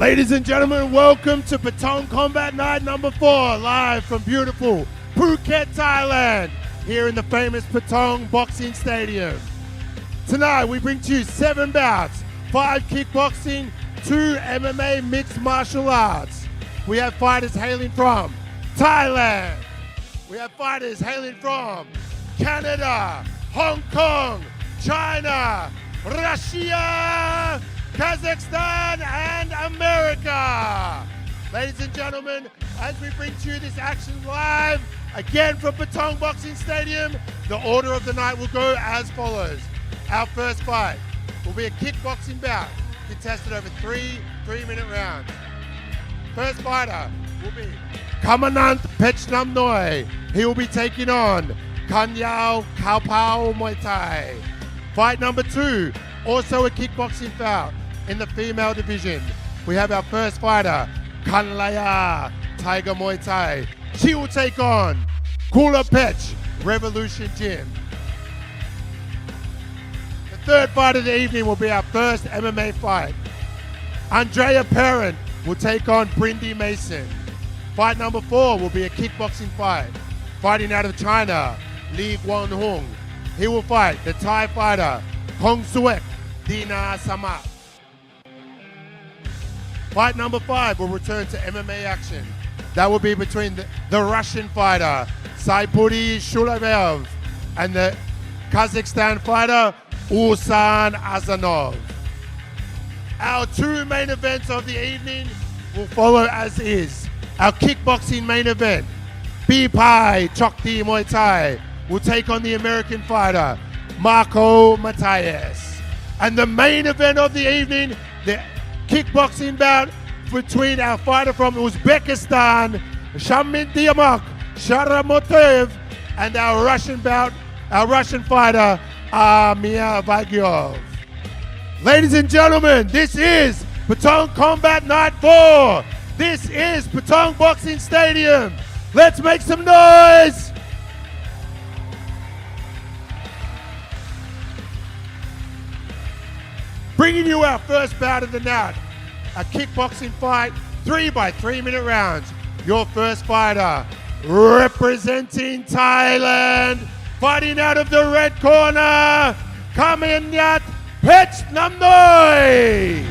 Ladies and gentlemen, welcome to Patong Combat Night number 4, live from beautiful Phuket, Thailand, here in the famous Patong Boxing Stadium. Tonight we bring to you 7 bouts, 5 kickboxing, 2 MMA mixed martial arts. We have fighters hailing from Thailand. We have fighters hailing from Canada, Hong Kong, China, Russia, Kazakhstan and America. Ladies and gentlemen, as we bring to you this action live, again from Patong Boxing Stadium, the order of the night will go as follows. Our first fight will be a kickboxing bout contested over 3 3-minute rounds. First fighter will be Kamanant Pechnamnoy. He will be taking on Kanyao Kaupao Muay Thai. Fight number 2, also a kickboxing bout in the female division. We have our first fighter, Kanlaya Tiger Muay Thai. She will take on Kula Pech Revolution Gym. The third fight of the evening will be our first MMA fight. Andrea Perrin will take on Brindy Mason. Fight number 4 will be a kickboxing fight. Fighting out of China, Li Guanhong. He will fight the Thai fighter, Kong Suek Dina Sama. Fight number 5 will return to MMA action. That will be between the Russian fighter, Saipuri Shulabev, and the Kazakhstan fighter, Ulsan Azanov. Our 2 main events of the evening will follow as is. Our kickboxing main event, Bipai Chokti Muay Thai, will take on the American fighter, Marco Matias. And the main event of the evening, the kickboxing bout between our fighter from Uzbekistan, Shamin Diamak Sharamotev, and our Russian fighter, Amir Vagyov. Ladies and gentlemen, this is Patong Combat Night 4. This is Patong Boxing Stadium. Let's make some noise. Bringing you our first bout of the night, a kickboxing fight, 3 by 3-minute rounds. Your first fighter, representing Thailand, fighting out of the red corner, Kamanyat Pechnamnoy.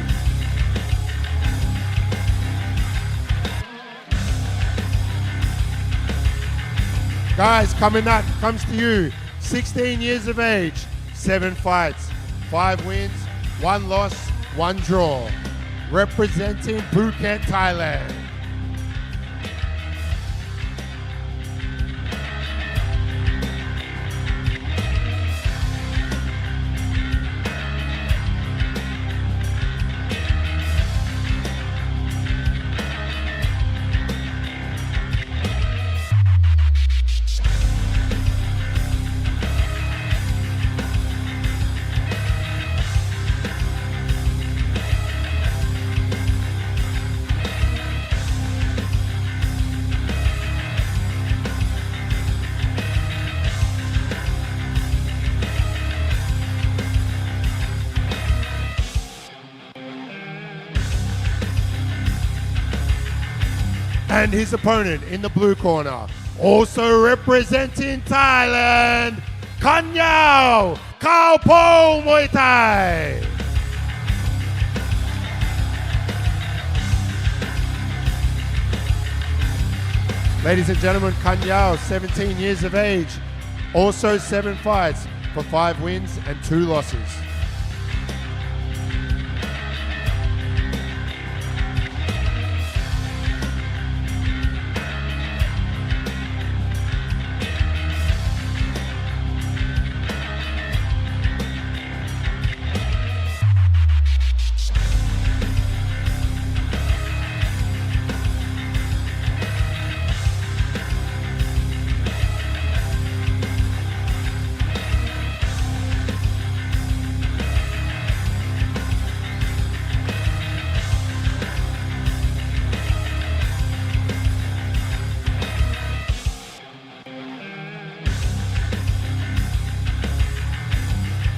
Guys, Kamanyat comes to you, 16 years of age, 7 fights, 5 wins, 1 loss, 1 draw. Representing Phuket, Thailand. And his opponent in the blue corner, also representing Thailand, Kanyao Kaupao Muay Thai. Ladies and gentlemen, Kanyao, 17 years of age, also 7 fights for 5 wins and 2 losses.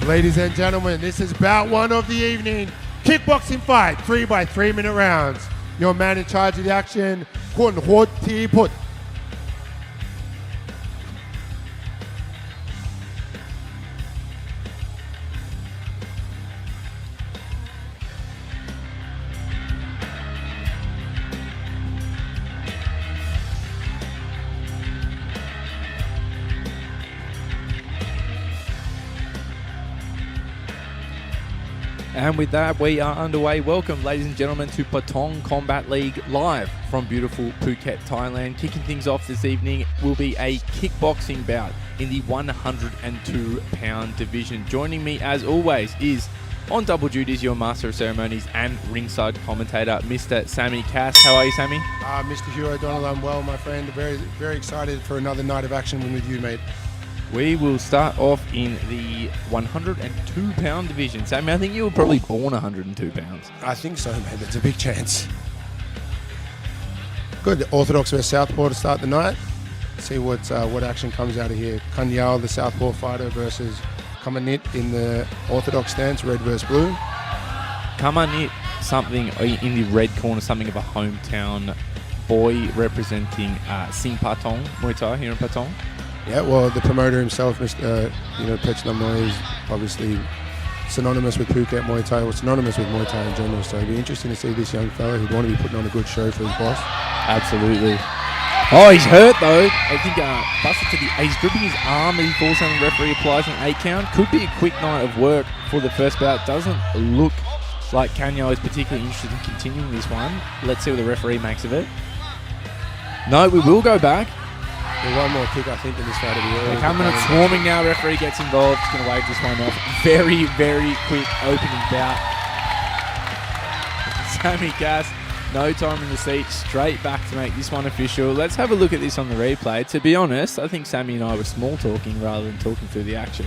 Ladies and gentlemen, this is bout 1 of the evening. Kickboxing fight, 3 by 3 minute rounds. Your man in charge of the action, Kun Hot T Put. And with that, we are underway. Welcome, ladies and gentlemen, to Patong Combat League live from beautiful Phuket, Thailand. Kicking things off this evening will be a kickboxing bout in the 102-pound division. Joining me, as always, is on double duties your master of ceremonies and ringside commentator, Mr. Sammy Cass. How are you, Sammy? Mr. Hugh O'Donnell, I'm well, my friend. Very, very excited for another night of action with you, mate. We will start off in the 102-pound division. Sammy, I think you were probably born 102 pounds. I think so, mate. There's a big chance. Good. Orthodox versus Southpaw to start the night. See what action comes out of here. Kanyal, the Southpaw fighter, versus Kamanit in the Orthodox stance, red versus blue. Kamanit, something in the red corner, something of a hometown boy representing Sing Patong, Muay Thai here in Patong. Yeah, well, the promoter himself, Mr. Pech Lamnoy, is obviously synonymous with Phuket Muay Thai, or synonymous with Muay Thai in general. So it'd be interesting to see this young fella who'd want to be putting on a good show for his boss. Absolutely. Oh, he's hurt though. I think busted to he's gripping his arm as he falls down. The referee applies an 8 count. Could be a quick night of work for the first bout. Doesn't look like Kanyo is particularly interested in continuing this one. Let's see what the referee makes of it. No, we will go back. One more kick, I think, in this fight will be They're coming and swarming now. Referee gets involved. He's going to wave this one off. Very, very quick opening bout. Sammy Cass, no time in the seat. Straight back to make this one official. Let's have a look at this on the replay. To be honest, I think Sammy and I were small talking rather than talking through the action.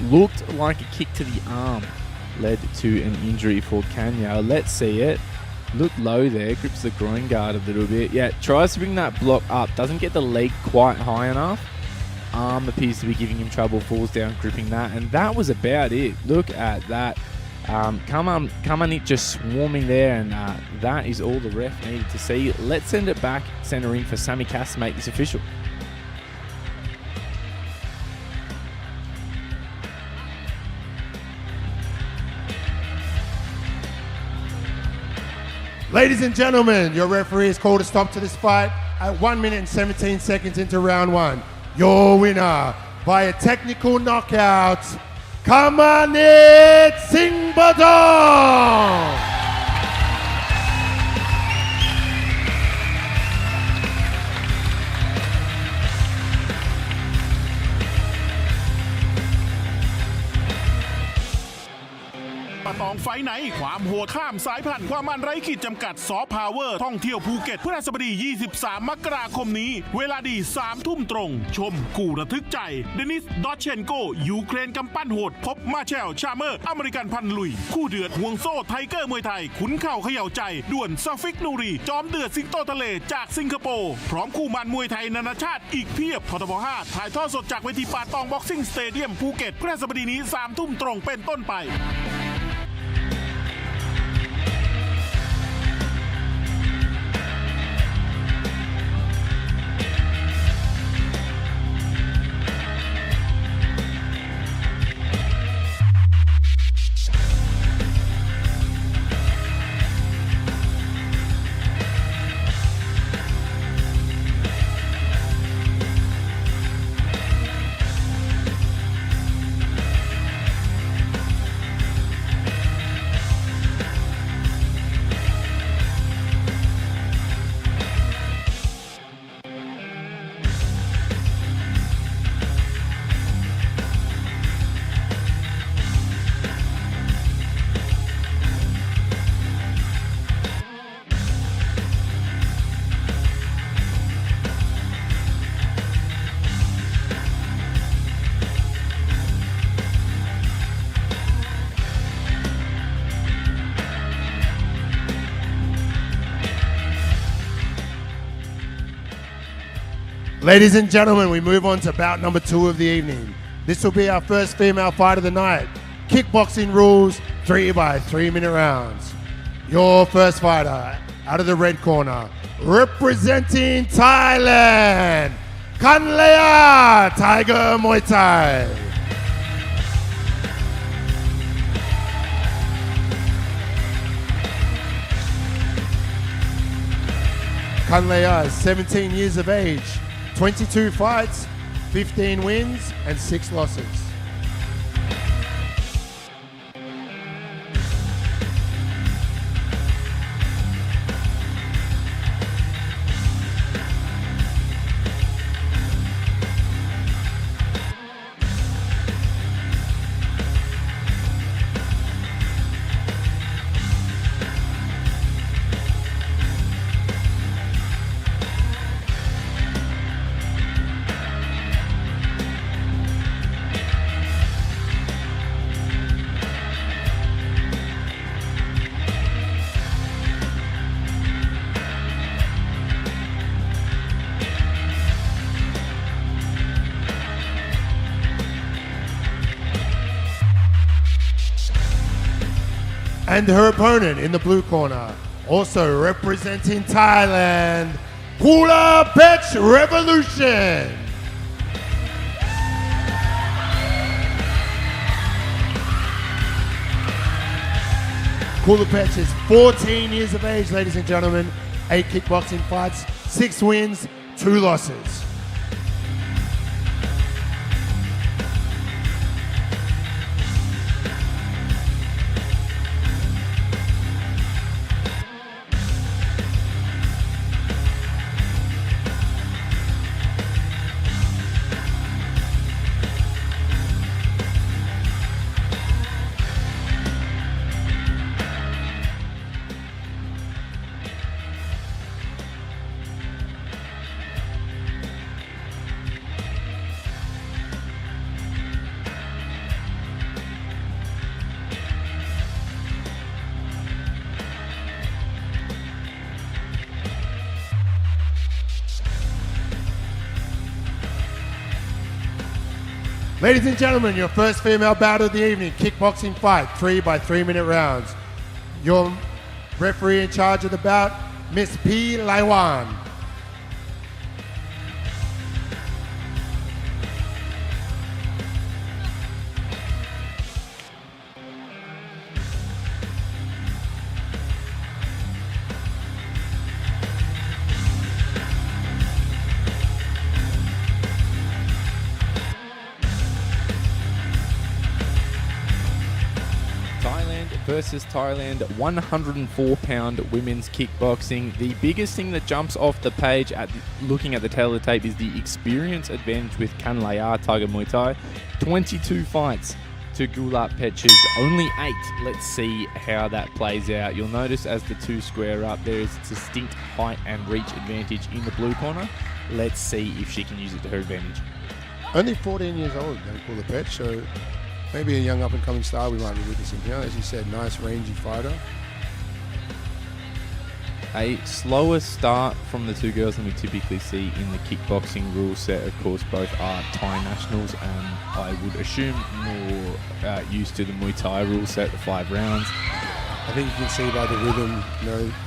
Looked like a kick to the arm led to an injury for Kanya. Let's see it. Looked low there, grips the groin guard a little bit. Yeah, tries to bring that block up, doesn't get the leg quite high enough. Arm appears to be giving him trouble, falls down, gripping that, and that was about it. Look at that. Kamanit just swarming there, and that is all the ref needed to see. Let's send it back, center ring for Sammy Cass to make this official. Ladies and gentlemen, your referee has called a stop to this fight at 1 minute and 17 seconds into round 1. Your winner by a technical knockout, Kamanit Sing Patong! Patong ไฟท์ไหนความโหดข้ามสายพันธุ์ความมันไร้ขีดจำกัดซอฟต์พาวเวอร์ท่องเที่ยวภูเก็ตพฤหัสบดี 23 มกราคมนี้เวลาดี 3 ทุ่มตรงชมคู่ระทึกใจเดนิส ดอชเชนโกยูเครนกำปั้นโหดพบมาเชล ชาเมอร์อเมริกันพันลุยคู่เดือดห่วงโซ่ไทเกอร์มวยไทยขุนเข่าเขย่าใจด่วนซาฟิกนูรีจอมเดือดสิงโตทะเลจากสิงคโปร์พร้อมคู่มันมวยไทยนานาชาติอีกเพียบททบ 5 ถ่ายทอดสดจากเวทีป่าตองบ็อกซิ่งสเตเดียมภูเก็ตพฤหัสบดีนี้ 3 ทุ่มตรงเป็นต้นไปLadies and gentlemen, we move on to bout number 2 of the evening. This will be our first female fight of the night. Kickboxing rules, 3 by 3 minute rounds. Your first fighter out of the red corner, representing Thailand, Kanlaya Tiger Muay Thai. Kanlaya is 17 years of age, 22 fights, 15 wins and 6 losses. And her opponent in the blue corner, also representing Thailand, Kula Pech Revolution. Kula Pech is 14 years of age, ladies and gentlemen, 8 kickboxing fights, 6 wins, 2 losses. Ladies and gentlemen, your first female bout of the evening, kickboxing fight, 3 by 3 minute rounds. Your referee in charge of the bout, Miss P. Laiwan. Versus Thailand, 104-pound women's kickboxing. The biggest thing that jumps off the page looking at the tail of the tape is the experience advantage with Kanlaya Tiger Muay Thai. 22 fights to Gulat Pech's only 8. Let's see how that plays out. You'll notice as the two square up, there is distinct height and reach advantage in the blue corner. Let's see if she can use it to her advantage. Only 14 years old, Kula Pech, so maybe a young up-and-coming star we might be witnessing here. As you said, nice rangy fighter. A slower start from the two girls than we typically see in the kickboxing rule set. Of course, both are Thai nationals and I would assume more used to the Muay Thai rule set, the 5 rounds. I think you can see by the rhythm,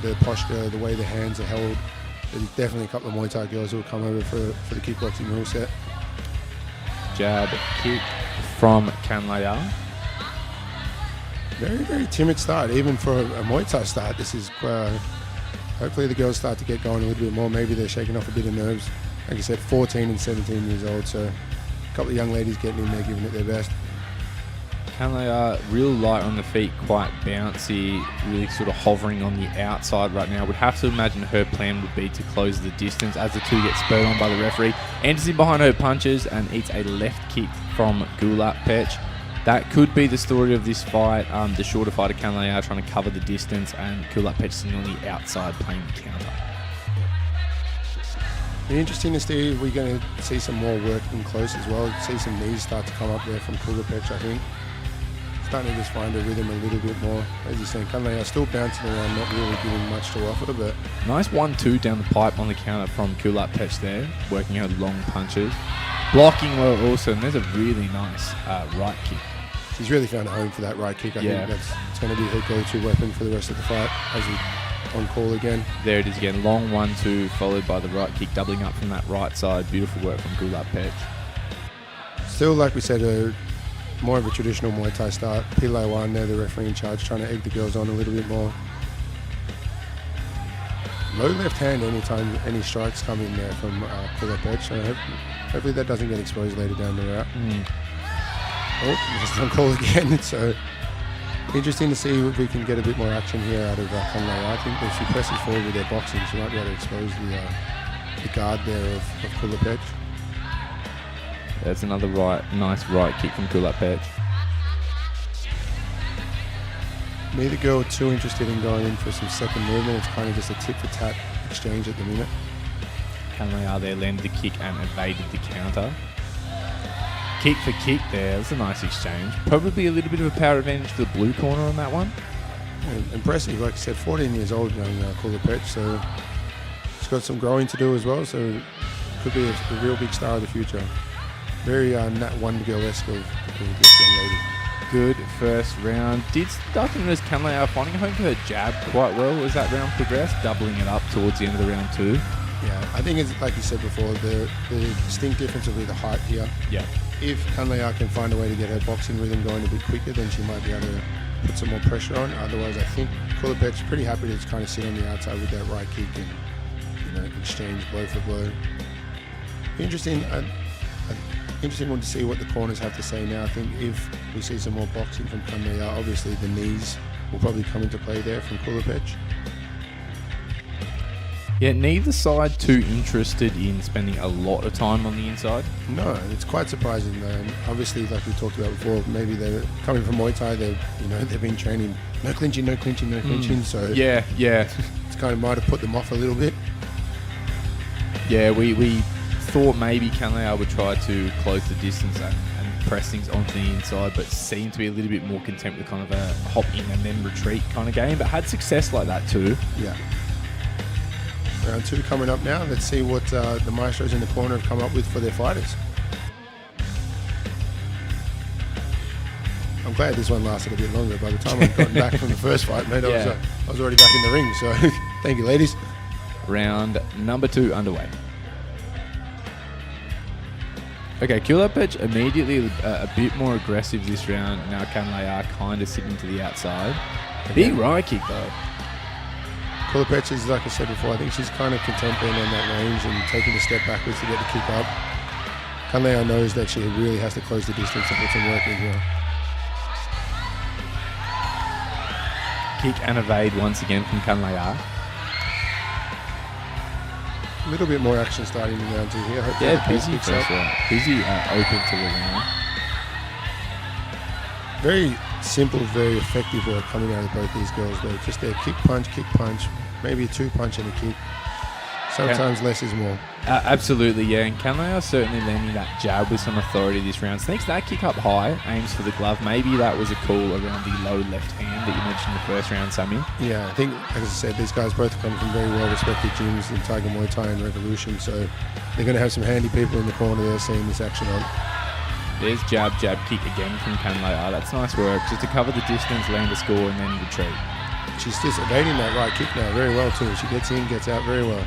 the posture, the way the hands are held, there's definitely a couple of Muay Thai girls who will come over for the kickboxing rule set. Jab, kick from Kanlaya. Very, very timid start, even for a Muay Thai start. This is hopefully the girls start to get going a little bit more. Maybe they're shaking off a bit of nerves. Like I said, 14 and 17 years old, so a couple of young ladies getting in there, giving it their best. Kanlaya, real light on the feet, quite bouncy, really sort of hovering on the outside right now. Would have to imagine her plan would be to close the distance as the two get spurred on by the referee. Enters in behind her punches and eats a left kick from Gulat Pech. That could be the story of this fight. The shorter fighter Kanlaya trying to cover the distance and Gulat Pech sitting on the outside playing the counter. Be interesting to see if we're going to see some more work in close as well. See some knees start to come up there from Gulat Pech, I think. Starting to just find a rhythm a little bit more. As you're saying, Kanlaya still bouncing around, not really giving much to offer, but nice 1-2 down the pipe on the counter from Gulat Pech there, working out long punches. Blocking well also, and there's a really nice right kick she's really found a home for that right kick. I think it's going to be her go-to weapon for the rest of the fight as we on call again. There it is again. Long 1-2 followed by the right kick, doubling up from that right side. Beautiful work from Gulat Pech. Still, like we said, more of a traditional Muay Thai start. Pillai Wan there, the referee in charge, trying to egg the girls on a little bit more. Low left hand anytime any strikes come in there from Gulat Pech. So hopefully that doesn't get exposed later down the route. Oh, just on call again. So interesting to see if we can get a bit more action here out of Kanlai. I think if she presses forward with their boxing, she might be able to expose the guard there of Gulat Pech. That's another nice right kick from Gulat Pech. Neither girl too interested in going in for some second movement. It's kind of just a tit-for-tat exchange at the minute. Kanlai there landed the kick and evaded the counter. Kick for kick there. That's a nice exchange. Probably a little bit of a power advantage to the blue corner on that one. Yeah, impressive. Like I said, 14 years old, young Gulat Pech. So she's got some growing to do as well. So could be a real big star of the future. Very Nat Wonder Girl-esque of this young lady. Good first round. Did start to notice Kanlai finding home for her jab quite well as that round progressed, doubling it up towards the end of the round too. Yeah, I think it's like you said before, the distinct difference will be the height here. Yeah. If Kanlai can find a way to get her boxing rhythm going a bit quicker, then she might be able to put some more pressure on. Otherwise, I think Gulat Pech's pretty happy to just kind of sit on the outside with that right kick and exchange blow for blow. Interesting. Interesting one to see what the corners have to say now. I think if we see some more boxing from Kanlai, obviously the knees will probably come into play there from Gulat Pech. Yeah, neither side too interested in spending a lot of time on the inside. No, it's quite surprising. Obviously, like we talked about before, maybe they're coming from Muay Thai. They've been training no clinching, no clinching, no clinching. So yeah, it's kind of might have put them off a little bit. Yeah, we thought maybe Kanlai would try to close the distance and press things onto the inside, but seemed to be a little bit more content with kind of a hop in and then retreat kind of game, but had success like that too. Yeah. Round 2 coming up now. Let's see what the maestros in the corner have come up with for their fighters. I'm glad this one lasted a bit longer. By the time I'd gotten back from the first fight, mate, I was already back in the ring. So thank you, ladies. Round number 2 underway. Okay, Gulat Pech immediately a bit more aggressive this round. Now Kanlai kind of sitting to the outside. Big right kick though. Gulat Pech is, like I said before, I think she's kind of content being on that range and taking a step backwards to get the kick up. Kanlai knows that she really has to close the distance and put some work in here. Kick and evade once again from Kanlai. A little bit more action starting in round 2 here. Yeah, busy first round. Busy open to the round. Very simple, very effective work coming out of both these girls though. Just their kick, punch, maybe a 2-punch and a kick. Sometimes less is more. Absolutely, yeah. And Kanlai certainly landing that jab with some authority this round. Sneaks that kick up high, aims for the glove. Maybe that was a call around the low left hand that you mentioned in the first round, Sammy. Yeah, I think, as I said, these guys both come from very well-respected gyms in Tiger Muay Thai and Revolution, so they're going to have some handy people in the corner there seeing this action on. There's jab, kick again from Kanlai. That's nice work. Just to cover the distance, land a score, and then retreat. She's just evading that right kick now very well too. She gets in, gets out very well.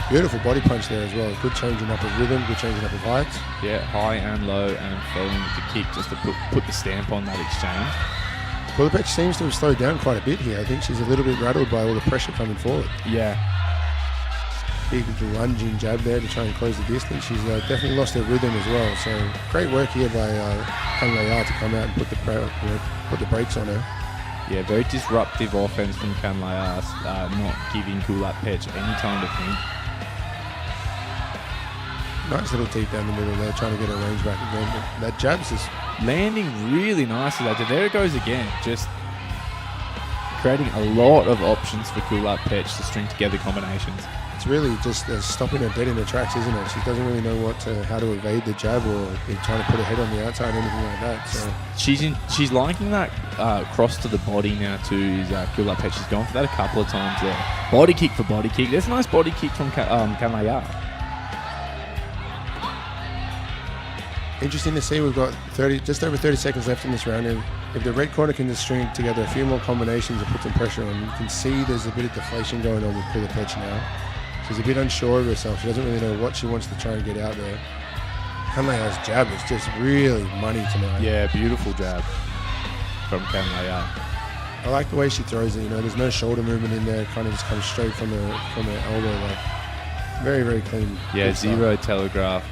Beautiful body punch there as well. Good changing up of rhythm, good changing up of heights. Yeah, high and low and following with the kick just to put the stamp on that exchange. Gulat Pech seems to have slowed down quite a bit here. I think she's a little bit rattled by all the pressure coming forward. Yeah. Big lunging jab there to try and close the distance. She's definitely lost her rhythm as well. So great work here by Kanlai to come out and put the brakes on her. Yeah, very disruptive offense from Kanlai, not giving Gulat Pech any time to think. Nice little teeth down the middle there, trying to get her range back again. But that jab's just landing really nicely. There it goes again. Just creating a lot of options for Gulat Pech to string together combinations. It's really just stopping her dead in her tracks, isn't it? She doesn't really know how to evade the jab or trying to put her head on the outside or anything like that. So she's liking that cross to the body now too. Is Gulat Pech? She's gone for that a couple of times there. Body kick for body kick. There's a nice body kick from Kanlai. Interesting to see. We've got just over 30 seconds left in this round. If the red corner can just string together a few more combinations and put some pressure on, you can see there's a bit of deflation going on with Kulapech now. She's a bit unsure of herself. She doesn't really know what she wants to try and get out there. Kanlaya's jab is just really money tonight. Yeah, beautiful jab from Kanlaya. I like the way she throws it. There's no shoulder movement in there. It kind of just comes straight from her elbow. Like very, very clean. Yeah, zero telegraph.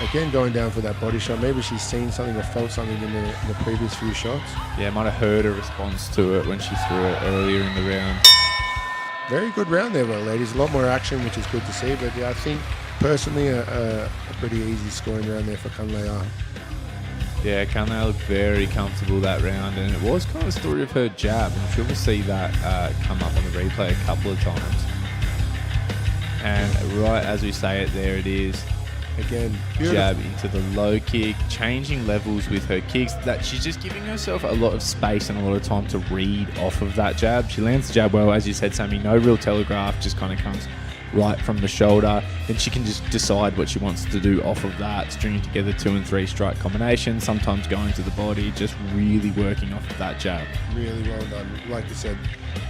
Again, going down for that body shot. Maybe she's seen something or felt something in the previous few shots. Yeah, might have heard a response to it when she threw it earlier in the round. Very good round there, well, ladies. A lot more action, which is good to see. But yeah, I think personally a pretty easy scoring round there for Kanlaya. Yeah, Kanlaya looked very comfortable that round, and it was kind of the story of her jab. I'm sure we'll see that come up on the replay a couple of times. And right as we say it, there it is. Again, beautiful. Jab into the low kick, changing levels with her kicks. That she's just giving herself a lot of space and a lot of time to read off of that jab. She lands the jab well, as you said, Sammy. No real telegraph, just kind of comes right from the shoulder. Then she can just decide what she wants to do off of that, stringing together 2 and 3 strike combinations, sometimes going to the body, just really working off of that jab. Really well done. Like I said,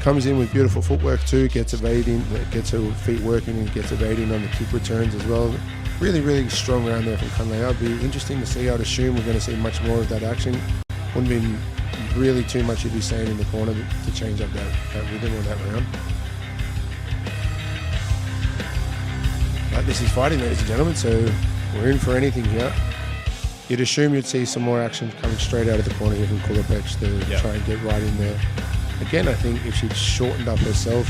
comes in with beautiful footwork too, gets evading, gets her feet working and gets evading on the kick returns as well. Really, really strong round there from Kanlaya. It'll be interesting to see. I'd assume we're going to see much more of that action. Wouldn't be really too much you'd be saying in the corner to change up that rhythm on that round. But this is fighting, ladies and gentlemen, so we're in for anything here. You'd assume you'd see some more action coming straight out of the corner here from Kulapech to try and get right in there. Again, I think if she'd shortened up herself,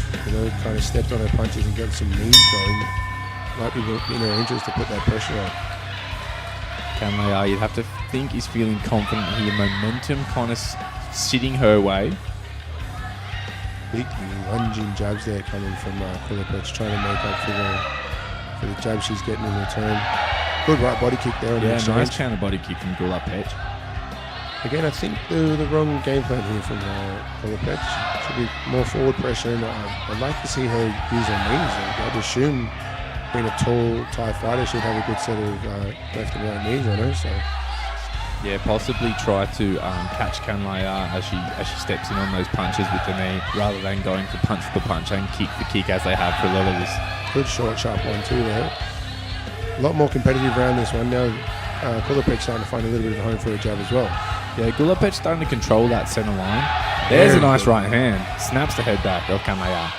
kind of stepped on her punches and got some knees going, might be in her interest to put that pressure on. Kanlaya, you'd have to think is feeling confident here. Momentum kind of sitting her way. Big lunging jabs there coming from Kulapech, trying to make up for the jab she's getting in return. Good right body kick there on the exchange. Nice counter body kick from Kulapech. Again, I think the wrong game plan here from Kulapech. Should be more forward pressure, and I'd like to see her use her knees. I'd assume being a tall Thai fighter, she'd have a good set of left and right knees on her. So yeah, possibly try to catch Kanlaya as she steps in on those punches with the knee, rather than going for punch and kick for kick as they have for a lot of this. Good short, sharp one too there. A lot more competitive round this one now. Kulapech starting to find a little bit of a home for a jab as well. Yeah, Kulapech starting to control that centre line. There's a nice right hand. Snaps the head back of Kanlaya.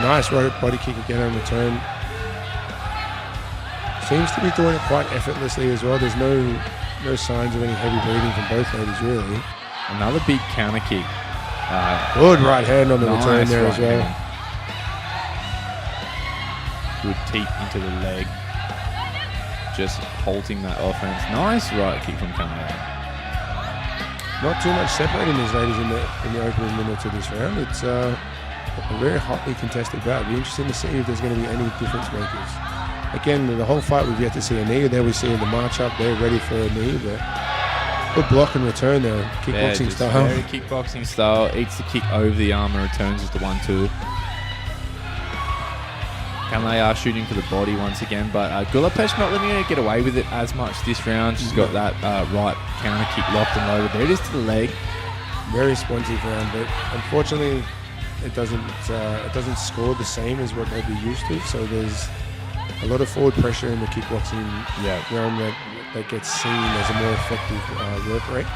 Nice right body kick again on return. Seems to be doing it quite effortlessly as well. There's no signs of any heavy breathing from both ladies really. Another big counter kick. Good right hand on the return there as well. Hand. Good teep into the leg. Just halting that offense. Nice right kick from Kanlaya. Not too much separating these ladies in the opening minutes of this round. It's a very hotly contested bout. It'll be interesting to see if there's going to be any difference makers. Again, the whole fight we've yet to see a knee. There we see in the march up, they're ready for a knee, but good block and return there. Kickboxing style. Very kickboxing style. Eats the kick over the arm and returns with the 1-2. Kanlaya shooting for the body once again, but Kulapech not letting her get away with it as much this round. She's got that right counter kick locked and loaded. There it is to the leg. Very spongy round, but unfortunately it doesn't score the same as what they'd be used to. So there's a lot of forward pressure in the kickboxing realm that gets seen as a more effective work rate.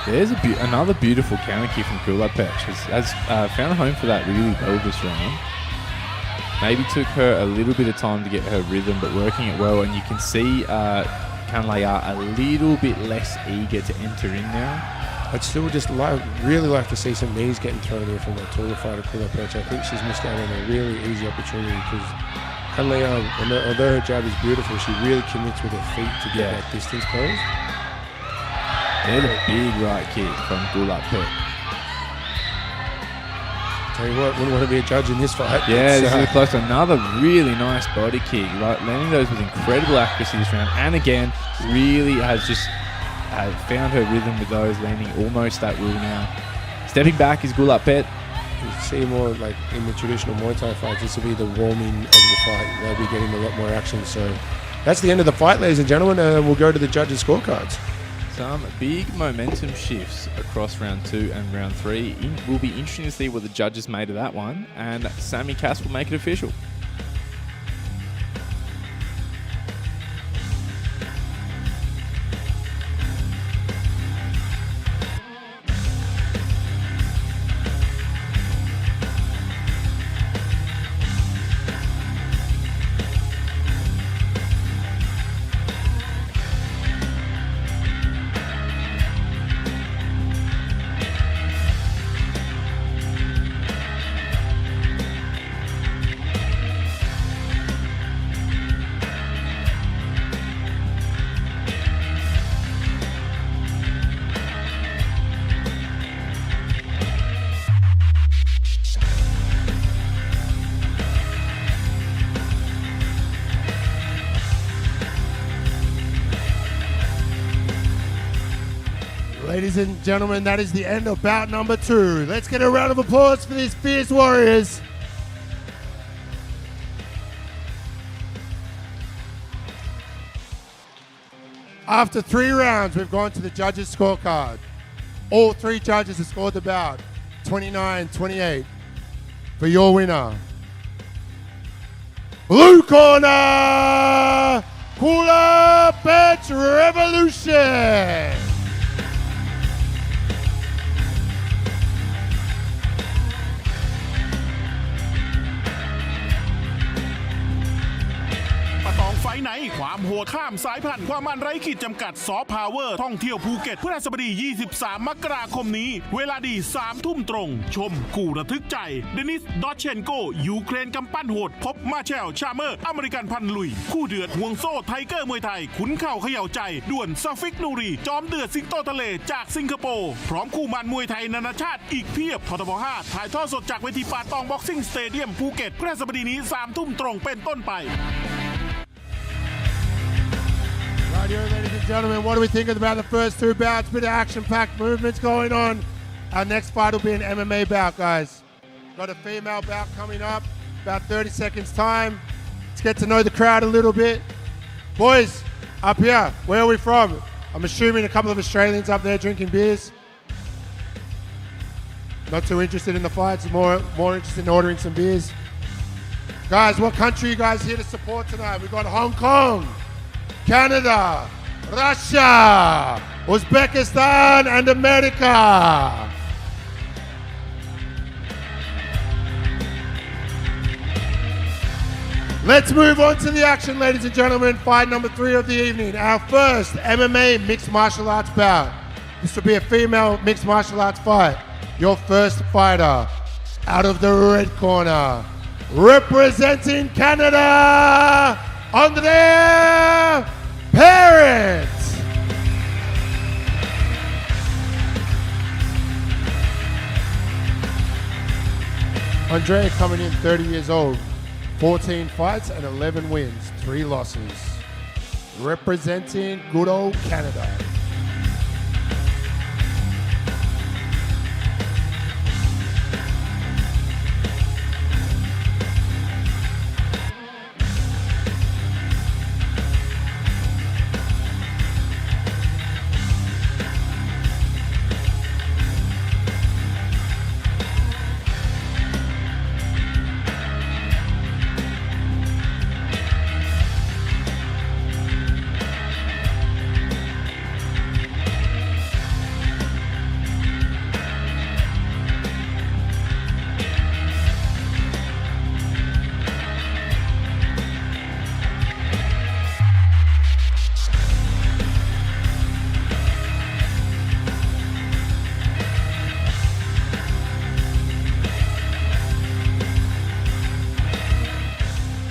There's another beautiful counter kick from Kulapech. Has found a home for that really well this round. Maybe took her a little bit of time to get her rhythm, but working it well. And you can see Kanlaya a little bit less eager to enter in now. I'd still just really like to see some knees getting thrown here from that taller fighter, Kulapech. I think she's missed out on a really easy opportunity because Kanlaya, although her jab is beautiful, she really commits with her feet to get that distance closed. There's a big right kick from Kulapech. Tell you what, wouldn't want to be a judge in this fight. Yeah, this is close. Another really nice body kick, right? Landing those with incredible accuracy this round, and again, really has found her rhythm with those, landing almost that rule now. Stepping back is Kulapech. You see more like in the traditional Muay Thai fights, this will be the warming of the fight. They'll be getting a lot more action, so that's the end of the fight, ladies and gentlemen. We'll go to the judges' scorecards. Some big momentum shifts across round 2 and round 3. It will be interesting to see what the judges made of that one, and Sammy Cass will make it official. Ladies and gentlemen, that is the end of bout number 2. Let's get a round of applause for these fierce warriors. After 3 rounds, we've gone to the judges' scorecard. All 3 judges have scored the bout 29-28 for your winner. Blue corner, Cooler Bench Revolution. Patong ไฟไหนความโหดข้ามสายพันธุ์ความมันไร้ขีดจำกัดซอฟต์พาวเวอร์ท่องเที่ยวภูเก็ตพฤหัสบดี 23 มกราคมนี้ เวลาดี 3 ทุ่มตรง ชมกูระทึกใจ เดนิส ดอชเชนโก ยูเครนกำปั้นโหด พบมาเชล ชาเมอร์ อเมริกันพันลุย คู่เดือดห่วงโซ่ไทเกอร์มวยไทย ขุนเข่าเขย่าใจ ด่วนซาฟิกนูรี จอมเดือดสิงโตทะเลจากสิงคโปร์ พร้อมคู่มันมวยไทยนานาชาติอีกเพียบททบ 5 ถ่ายทอดสดจากเวทีป่าตองบ็อกซิ่งสเตเดียมภูเก็ตพฤหัสบดีนี้ 3 ทุ่มตรงเป็นต้นไป Right here, ladies and gentlemen, what do we think about the first 2 bouts? Bit of action-packed movements going on. Our next fight will be an MMA bout, guys. Got a female bout coming up, about 30 seconds time. Let's get to know the crowd a little bit. Boys, up here, where are we from? I'm assuming a couple of Australians up there drinking beers. Not too interested in the fights, more interested in ordering some beers. Guys, what country are you guys here to support tonight? We've got Hong Kong, Canada, Russia, Uzbekistan, and America. Let's move on to the action, ladies and gentlemen. Fight number 3 of the evening. Our first MMA mixed martial arts bout. This will be a female mixed martial arts fight. Your first fighter out of the red corner, representing Canada, Andrea Parent. Andrea coming in 30 years old, 14 fights and 11 wins, 3 losses. Representing good old Canada.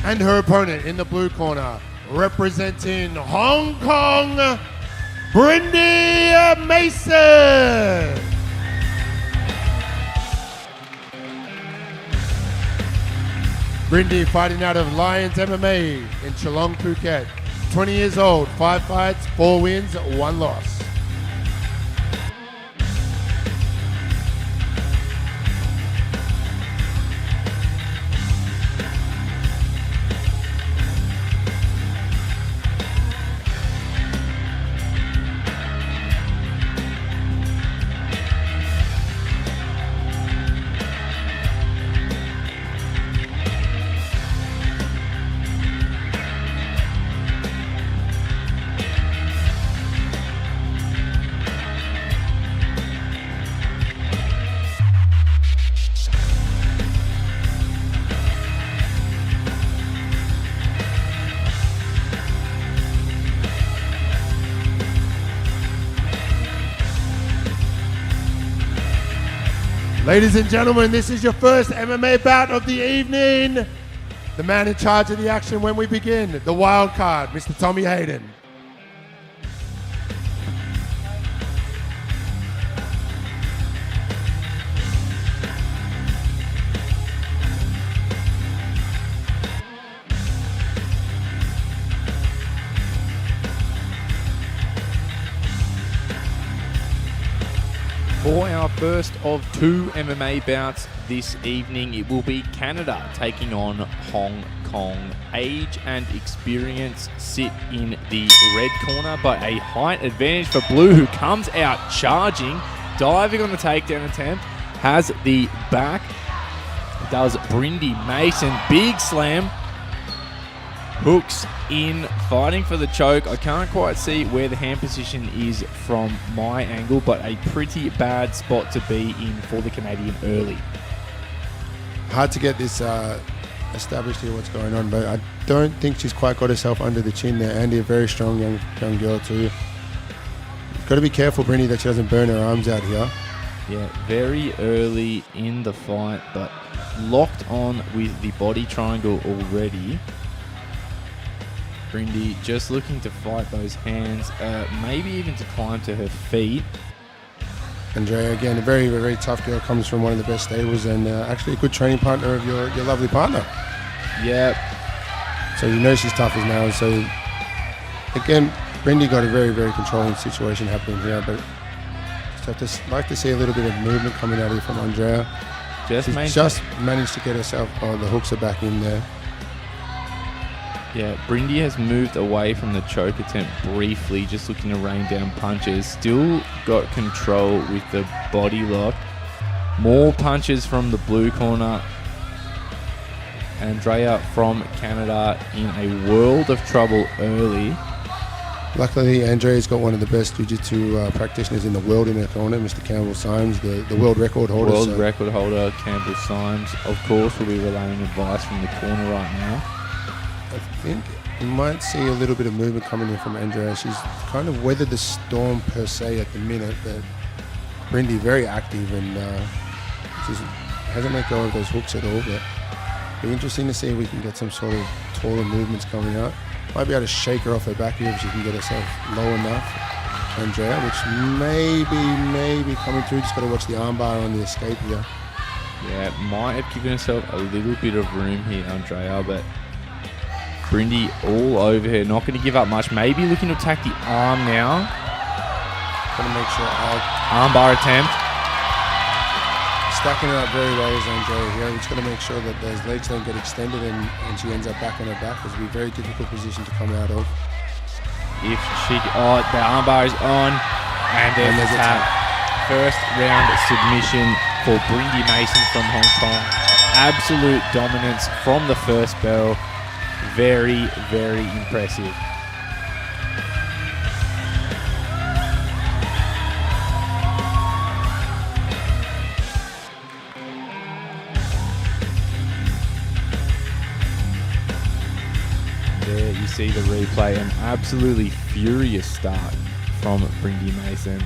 And her opponent in the blue corner, representing Hong Kong, Brindy Mason. Brindy fighting out of Lions MMA in Geelong, Phuket. 20 years old, 5 fights, 4 wins, 1 loss. Ladies and gentlemen, this is your first MMA bout of the evening. The man in charge of the action when we begin, the wild card, Mr. Tommy Hayden. For our first of two MMA bouts this evening, it will be Canada taking on Hong Kong. Age and experience sit in the red corner, but a height advantage for Blue, who comes out charging, diving on the takedown attempt, has the back, does Brindy Mason, big slam, hooks in, fighting for the choke. I can't quite see where the hand position is from my angle, but a pretty bad spot to be in for the Canadian early. Hard to get this established here, what's going on, but I don't think she's quite got herself under the chin there. Andy, a very strong young girl too. Got to be careful, Brindy, that she doesn't burn her arms out here. Yeah, very early in the fight, but locked on with the body triangle already. Brindy just looking to fight those hands, maybe even to climb to her feet. Andrea, again, a very, very tough girl, comes from one of the best stables and actually a good training partner of your lovely partner. Yep. So you know she's tough as nails. So again, Brindy got a very, very controlling situation happening here, but just like to see a little bit of movement coming out here from Andrea. She's just managed to get herself, the hooks are back in there. Yeah, Brindy has moved away from the choke attempt briefly, just looking to rain down punches. Still got control with the body lock. More punches from the blue corner. Andrea from Canada in a world of trouble early. Luckily, Andrea's got one of the best jiu-jitsu practitioners in the world in her corner, Mr. Campbell Symes, the world record holder. World record holder, Campbell Symes, of course, will be relaying advice from the corner right now. I think you might see a little bit of movement coming in from Andrea. She's kind of weathered the storm per se at the minute, but Brindy very active and she hasn't let go of those hooks at all. But it'll be interesting to see if we can get some sort of taller movements coming out. Might be able to shake her off her back here if she can get herself low enough. Andrea, which may be coming through. Just got to watch the armbar on the escape here. Yeah, might have given herself a little bit of room here, Andrea, but Brindy all over her, not going to give up much. Maybe looking to attack the arm now. Going to make sure armbar attempt. Stacking it up very well as Andrea here. We're just going to make sure that those legs don't get extended and she ends up back on her back. It's a very difficult position to come out of. If she, the armbar is on, and there's a tap. First round submission for Brindy Mason from Hong Kong. Absolute dominance from the first bell. Very, very impressive. There you see the replay. An absolutely furious start from Brindy Mason.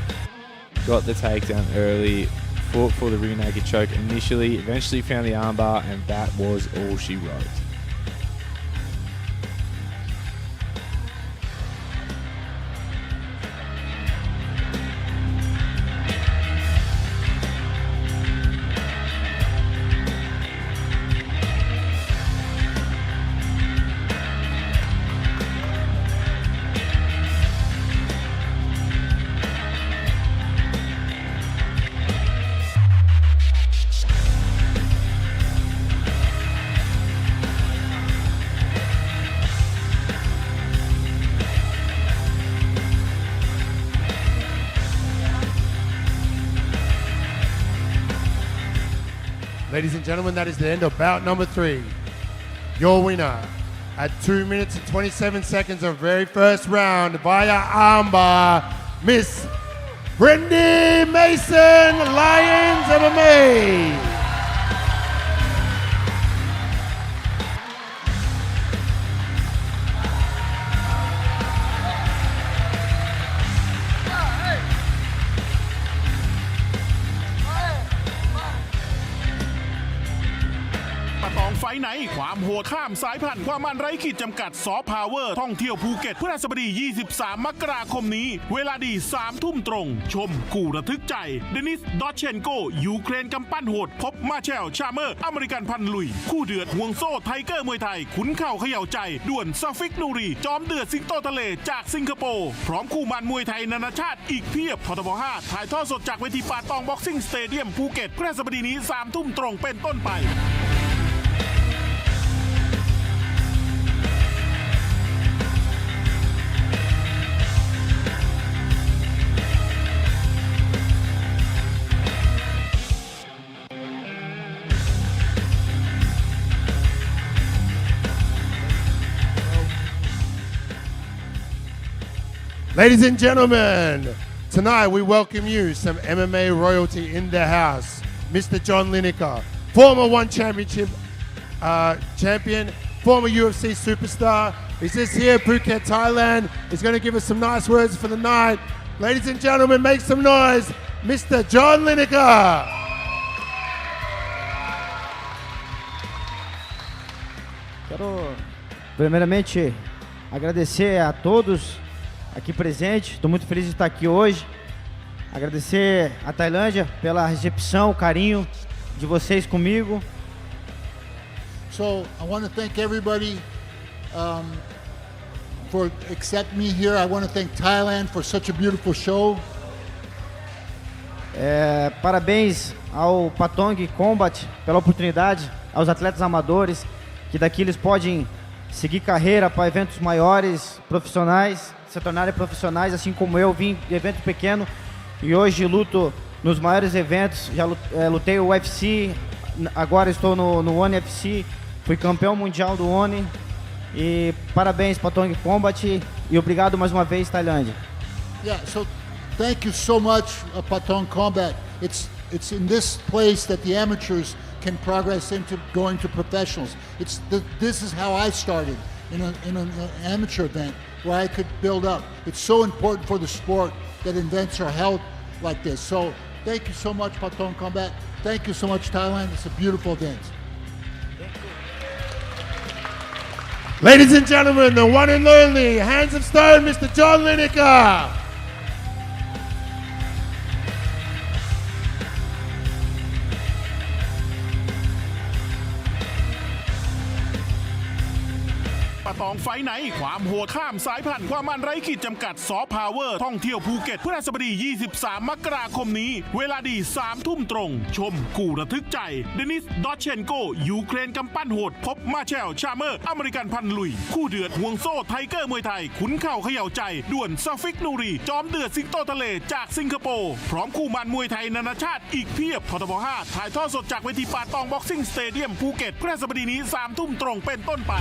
Got the takedown early, fought for the rear naked choke initially, eventually found the armbar, and that was all she wrote. Ladies and gentlemen, that is the end of bout number 3. Your winner at 2 minutes and 27 seconds of very first round via armbar, Miss Brindy Mason, Lions MMA. ไหนความโหดข้ามสายพันธุ์ความมันไร้ขีดจำกัดซอฟต์พาวเวอร์ท่องเที่ยวภูเก็ตพฤหัสบดี 23 มกราคมนี้ เวลาดี 3 ทุ่มตรง ชมคู่ระทึกใจเดนิส ดอตเชนโกยูเครนกำปั้นโหดพบมาเชล ชาเมอร์อเมริกันพันลุยคู่เดือดห่วงโซ่ไทเกอร์มวยไทยขุนเข่าเขย่าใจด่วนซาฟิกนูรีจอมเดือดสิงโตทะเลจากสิงคโปร์พร้อมคู่มันมวยไทยนานาชาติอีกเพียบททบ5ถ่ายทอดสดจากเวทีป่าตองบ็อกซิ่งสเตเดียมภูเก็ตพฤหัสบดีนี้ 3 ทุ่มตรงเป็นต้นไปLadies and gentlemen, tonight we welcome you some MMA royalty in the house. Mr. John Lineker, former One Championship champion, former UFC superstar. He's just here, Phuket, Thailand. He's going to give us some nice words for the night. Ladies and gentlemen, make some noise, Mr. John Lineker. Quero primeiramente agradecer a todos aqui presentes. Estou muito feliz de estar aqui hoje. Agradecer a Tailândia pela recepção, o carinho de vocês comigo. So I want to thank everybody for accepting me here. I want to thank Thailand for such a beautiful show. Parabéns ao Patong Combat pela oportunidade, aos atletas amadores, que daqui eles podem seguir carreira para eventos maiores, profissionais, se tornarem profissionais, assim como eu vim de evento pequeno e hoje luto nos maiores eventos. Já lutei o UFC, agora estou no ONE UFC, fui campeão mundial do ONE. E parabéns Patong Combat e obrigado mais uma vez, Tailândia. Yeah, so thank you so much, Patong Combat. It's in this place that the amateurs can progress into going to professionals. This is how I started in an amateur event where I could build up. It's so important for the sport that events are held like this. So thank you so much, Patong Combat. Thank you so much, Thailand. It's a beautiful event. Ladies and gentlemen, the one and only, hands of stone, Mr. John Lineker. Patong ไฟไหนความโหดข้ามสายพันธุ์ความมันไร้ขีดจำกัดซอฟต์พาวเวอร์ท่องเที่ยวภูเก็ตพฤหัสบดี 23 มกราคมนี้ เวลาดี 3 ทุ่มตรง ชมคู่ระทึกใจเดนิส ดอตเชนโกยูเครนกำปั้นโหดพบมาเชล ชาเมอร์อเมริกันพันลุยคู่เดือดห่วงโซ่ไทเกอร์มวยไทยขุนเข่าเขย่าใจด่วนซาฟิกนูรีจอมเดือดสิงโตทะเลจากสิงคโปร์พร้อมคู่มันมวยไทยนานาชาติอีกเพียบททบ5ถ่ายทอดสดจากเวทีป่าตองบ็อกซิ่งสเตเดียมภูเก็ตพฤหัสบดีนี้ 3 ทุ่มตรงเป็นต้นไป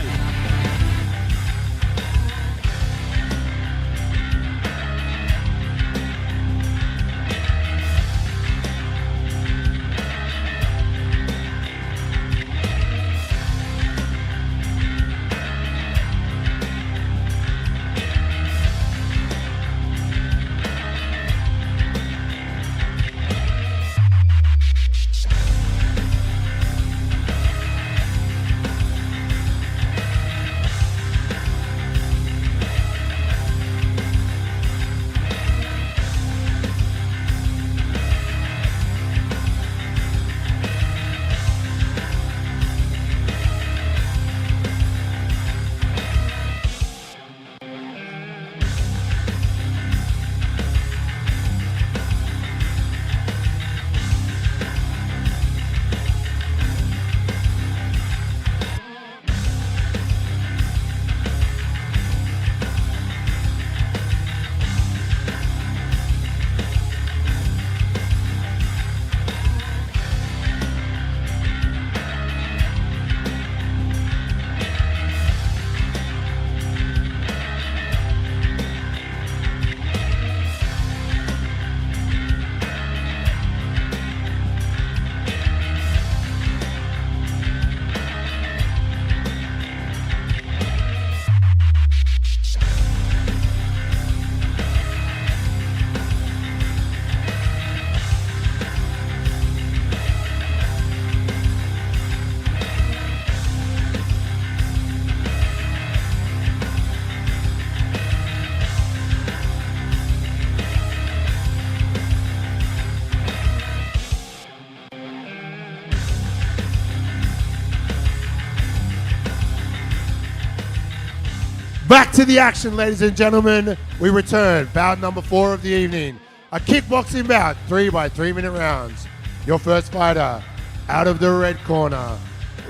Back to the action, ladies and gentlemen. We return. Bout number 4 of the evening. A kickboxing bout, 3 by 3-minute rounds. Your first fighter, out of the red corner,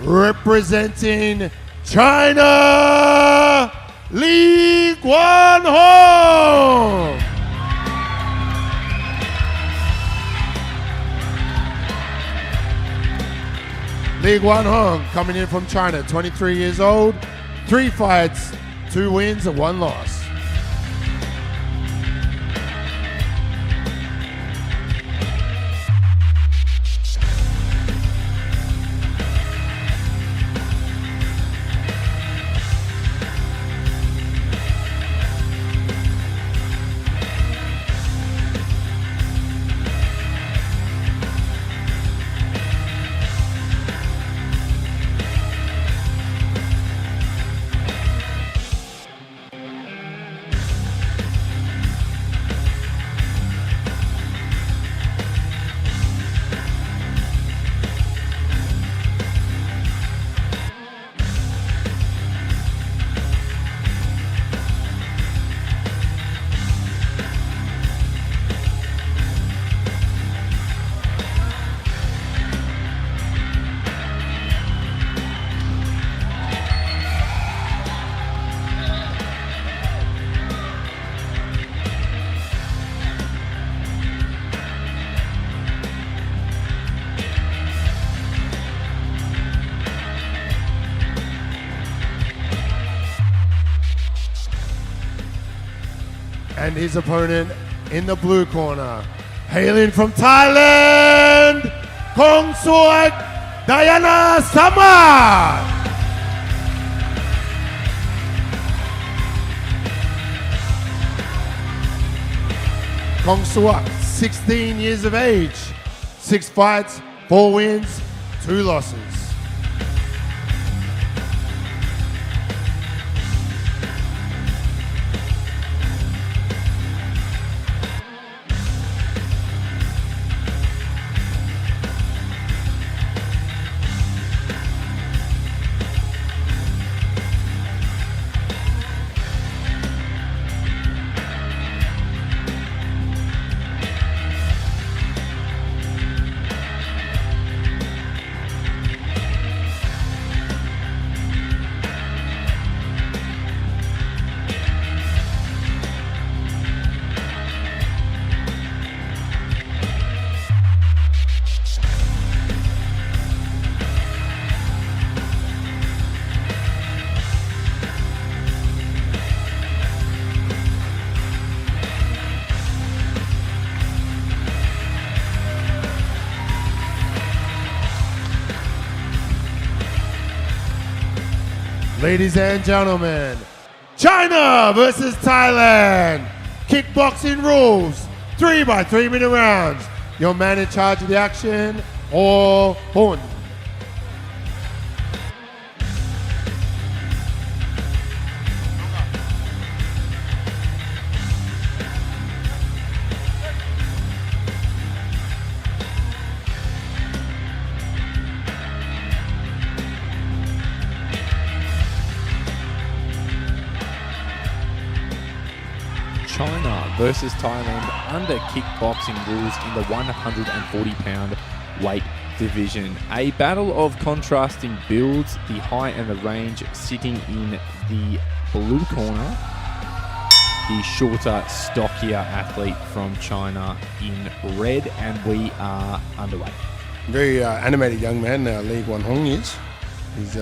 representing China, Li Guanhong. Li Guanhong coming in from China, 23 years old, 3 fights, 2 wins and 1 loss. And his opponent in the blue corner, hailing from Thailand, Kong Suat Diana Samad. Kong Suat, 16 years of age, 6 fights, 4 wins, 2 losses. Ladies and gentlemen, China versus Thailand. Kickboxing rules, 3 by 3-minute rounds. Your man in charge of the action, Or Hun. China versus Thailand under kickboxing rules in the 140-pound weight division. A battle of contrasting builds, the height and the range sitting in the blue corner. The shorter, stockier athlete from China in red, and we are underway. Very animated young man, Li Guanhong is. He's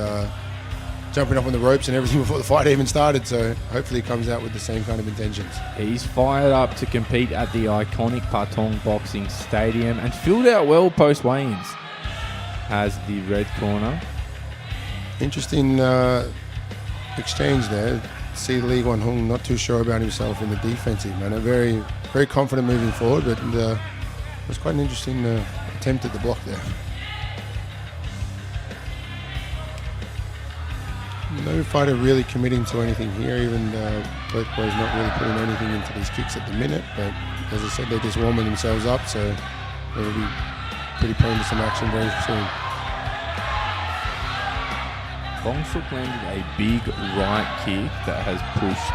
jumping up on the ropes and everything before the fight even started, so hopefully he comes out with the same kind of intentions. He's fired up to compete at the iconic Patong Boxing Stadium and filled out well post weigh-ins. Has the red corner. Interesting exchange there. See Li Guanhong not too sure about himself in the defensive manner. Very, very confident moving forward, but it was quite an interesting attempt at the block there. No fighter really committing to anything here, even both boys not really putting anything into these kicks at the minute, but as I said, they're just warming themselves up, so they'll be pretty prone to some action very soon. Gong Suk landed a big right kick that has pushed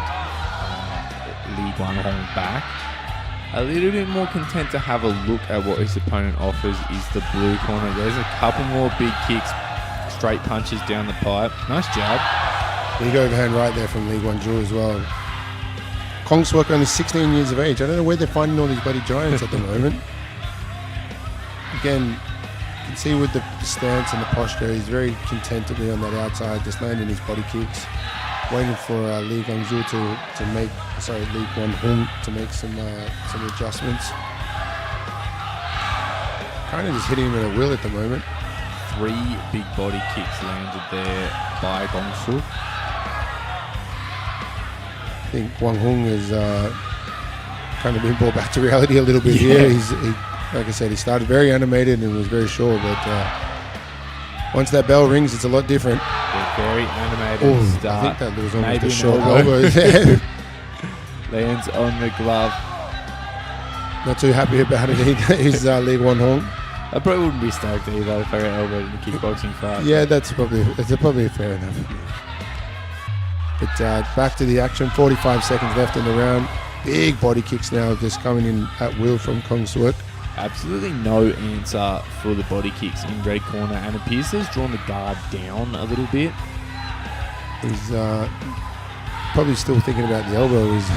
Lee Guan Hong back. A little bit more content to have a look at what his opponent offers is the blue corner. There's a couple more big kicks, straight punches down the pipe. Nice jab. Big overhand right there from Lee Guan Zhu as well. Kong Suk only 16 years of age. I don't know where they're finding all these bloody giants at the moment. Again, you can see with the stance and the posture, he's very content to be on that outside, just landing his body kicks, waiting for Lee Guan Zhu to make, Lee Guan Hong to make some adjustments. Kind of just hitting him at a will at the moment. 3 big body kicks landed there by Gong Suk. I think Guan Hong has kind of been brought back to reality a little bit here. Like I said, he started very animated and was very sure, but once that bell rings, it's a lot different. They're very animated start. I think that was almost Maybe a short an elbow. elbow there. Lands on the glove. Not too happy about it either. Is Lee Guan Hong. I probably wouldn't be stoked either if I got elbowed in a kickboxing fight. Yeah, that's probably fair enough. But back to the action. 45 seconds left in the round. Big body kicks now, just coming in at will from Kong Suk. Absolutely no answer for the body kicks in red corner, and appears to have drawn the guard down a little bit. He's probably still thinking about the elbow. He's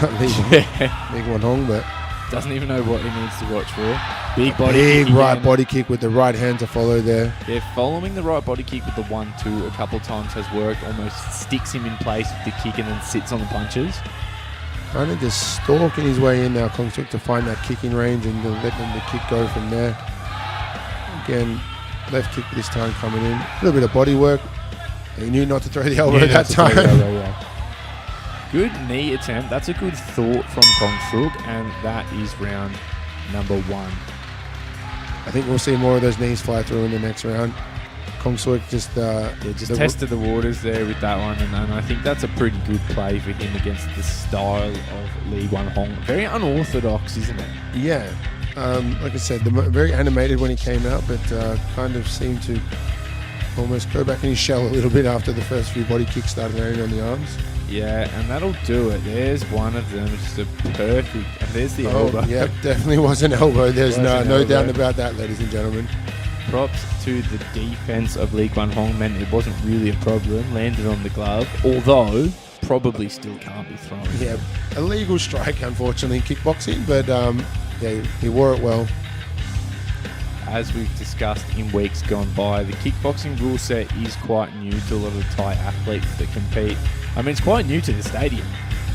Lee Guan Hong, but doesn't even know what he needs to watch for. Big body big kick right again. body kick with the right hand to follow there. Yeah, following the right body kick with the 1-2 a couple times has worked. Almost sticks him in place with the kick and then sits on the punches. Kind of just stalking his way in now, Kong Suk, to find that kicking range and letting the kick go from there. Again, left kick this time coming in. A little bit of body work. He knew not to throw the elbow that time. Good knee attempt. That's a good thought from Kong Suk, and that is round number 1. I think we'll see more of those knees fly through in the next round. Kong Suk just tested the waters there with that one, and I think that's a pretty good play for him against the style of Lee Guan Hong. Very unorthodox, isn't it? Yeah. Like I said, very animated when he came out, but kind of seemed to almost go back in his shell a little bit after the first few body kicks started landing on the arms. Yeah, and that'll do it. There's one of them, just a perfect, and there's the elbow. Yep, definitely was an elbow. There's no doubt about that, ladies and gentlemen. Props to the defense of Lee Guan Hong, meant it wasn't really a problem. Landed on the glove, although probably still can't be thrown. Yeah, illegal strike, unfortunately, in kickboxing, but yeah, he wore it well. As we've discussed in weeks gone by, the kickboxing rule set is quite new to a lot of the Thai athletes that compete. I mean, it's quite new to the stadium.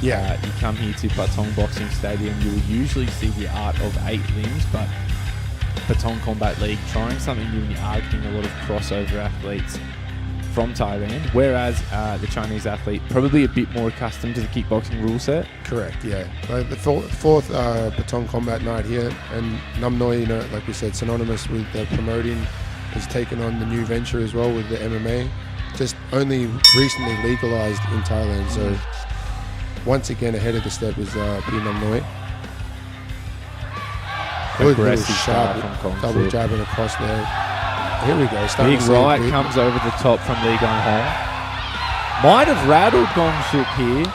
Yeah. You come here to Patong Boxing Stadium, you will usually see the art of 8 limbs, but Patong Combat League trying something new, and you are getting a lot of crossover athletes from Thailand, whereas the Chinese athlete probably a bit more accustomed to the kickboxing rule set. Correct, yeah. The fourth Patong Combat night here, and Nam Noi, you know, like we said, synonymous with promoting, has taken on the new venture as well with the MMA. Just only recently legalized in Thailand, so once again ahead of the step is P Nam Noi. Aggressive sharp from Kong double Suk. jabbing across there. Here we go. Big right comes over the top from Lee Guan Hong. Might have rattled Gong Suk here.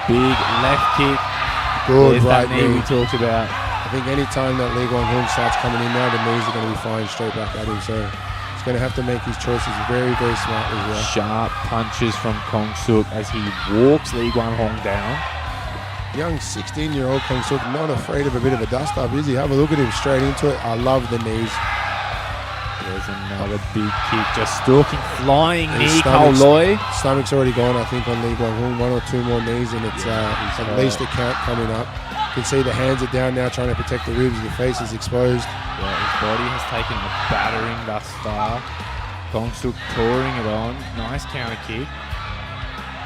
Big left kick. Good There's right that knee we knee. talked about. I think any time that Lee Guan Hong starts coming in now, the knees are going to be flying straight back at him. So he's going to have to make his choices very, very smartly here. Sharp punches from Kong Suk as he walks Lee Guan Hong down. Young 16-year-old Kong Suk, not afraid of a bit of a dust-up, is he? Have a look at him straight into it. I love the knees. There's another big kick, just stalking, flying knee, Kao stomach's- Loi. Stomach's already gone, I think, on Lee Guan Hong. 1 or 2 more knees, and it's he's at hurt. least a count coming up. You can see the hands are down now, trying to protect the ribs. The face is exposed. Yeah, his body has taken a battering thus far. Gong Suk touring it on. Nice counter kick.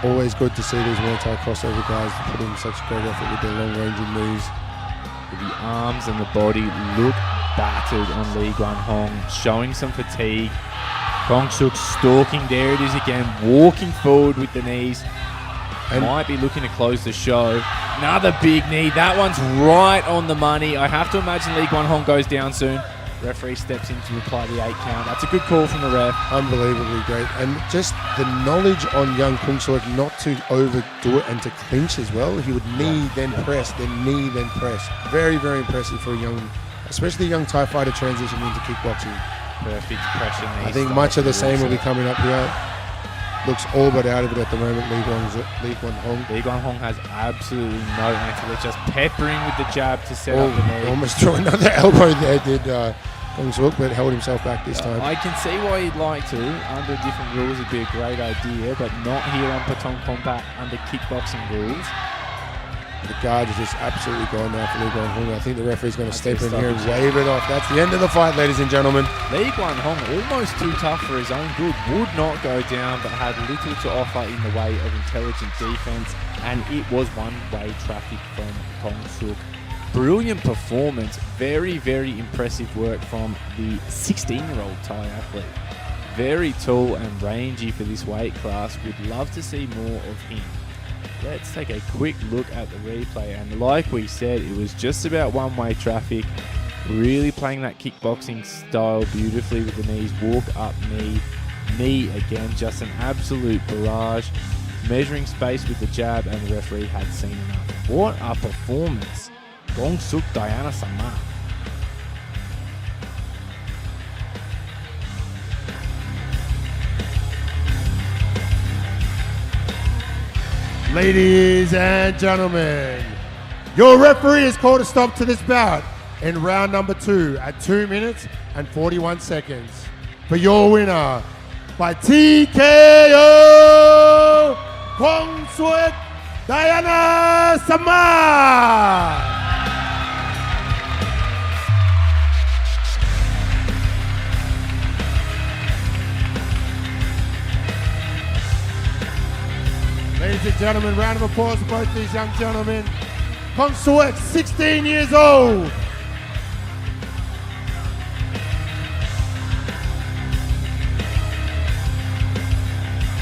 Always good to see these Muay Thai crossover guys put in such great effort with their long-ranging knees. The arms and the body look battered on Lee Guan Hong, showing some fatigue. Gong Suk stalking, there it is again, walking forward with the knees. And Might be looking to close the show. Another big knee, that one's right on the money. I have to imagine Lee Guan Hong goes down soon. Referee steps in to apply the 8 count. That's a good call from the ref. Unbelievably great. And just the knowledge on young Kung Suek not to overdo it and to clinch as well. He would knee, then press, then knee, then press. Very, very impressive for a young, especially a young Thai fighter transitioning into kickboxing. Perfect pressure. I think much of the same will be coming up here. Looks all but out of it at the moment, Lee Guan Hong. Lee Guan Hong has absolutely no answer. They're just peppering with the jab to set up the knee. Almost threw another elbow there, did Kung Suek, but held himself back this time. I can see why he'd like to. Under different rules, it'd be a great idea, but not here on Patong Combat under kickboxing rules. The guard is just absolutely gone now for Lee Guan Hong. I think the referee's going to step in here and wave it off. That's the end of the fight, ladies and gentlemen. Lee Guan Hong, almost too tough for his own good, would not go down, but had little to offer in the way of intelligent defense, and it was one-way traffic from Kong Suek. Brilliant performance, very, very impressive work from the 16-year-old Thai athlete. Very tall and rangy for this weight class. Would love to see more of him. Let's take a quick look at the replay, and like we said, it was just about one-way traffic. Really playing that kickboxing style beautifully with the knees. Walk up, knee again, just an absolute barrage. Measuring space with the jab, and the referee had seen enough. What a performance. Kong Suek Diana Sama. Ladies and gentlemen, your referee has called a stop to this bout in round number 2 at 2 minutes and 41 seconds. For your winner, by TKO, Kong Suek Diana Sama. Ladies and gentlemen, round of applause for both these young gentlemen. Kong Suek, 16 years old.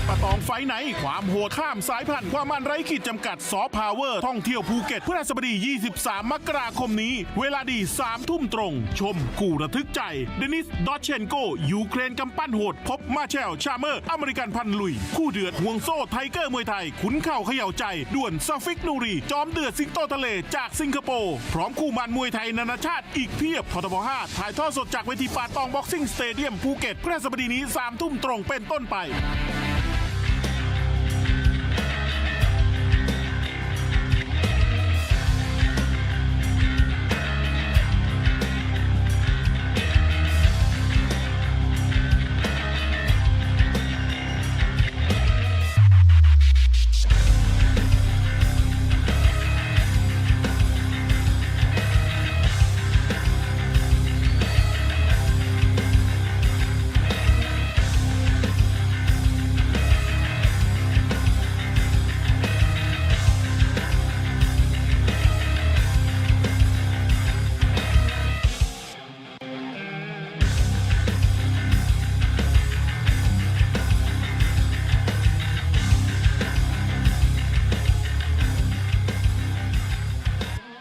ปะตองไฟไหนความโหดข้ามสายพันธุ์ความมันไร้ขีดจำกัดซอฟต์พาวเวอร์ท่องเที่ยวภูเก็ตพฤหัสบดี 23 มกราคมนี้เวลาดี 3 ทุ่มตรง ชมคู่ระทึกใจเดนิส ดอชเชนโกยูเครนกำปั้นโหดพบมาเชล ชาเมอร์อเมริกันพันลุยคู่เดือดห่วงโซ่ไทเกอร์มวยไทยขุนเข่าเขย่าใจด่วนซาฟิกนูรีจอมเดือดสิงโตทะเลจากสิงคโปร์พร้อมคู่มันมวยไทยนานาชาติอีกเพียบททบ 5 ถ่ายทอดสดจากเวทีปาตองบ็อกซิ่งสเตเดียมภูเก็ตพฤหัสบดีนี้ 3 ทุ่มตรงเป็นต้นไป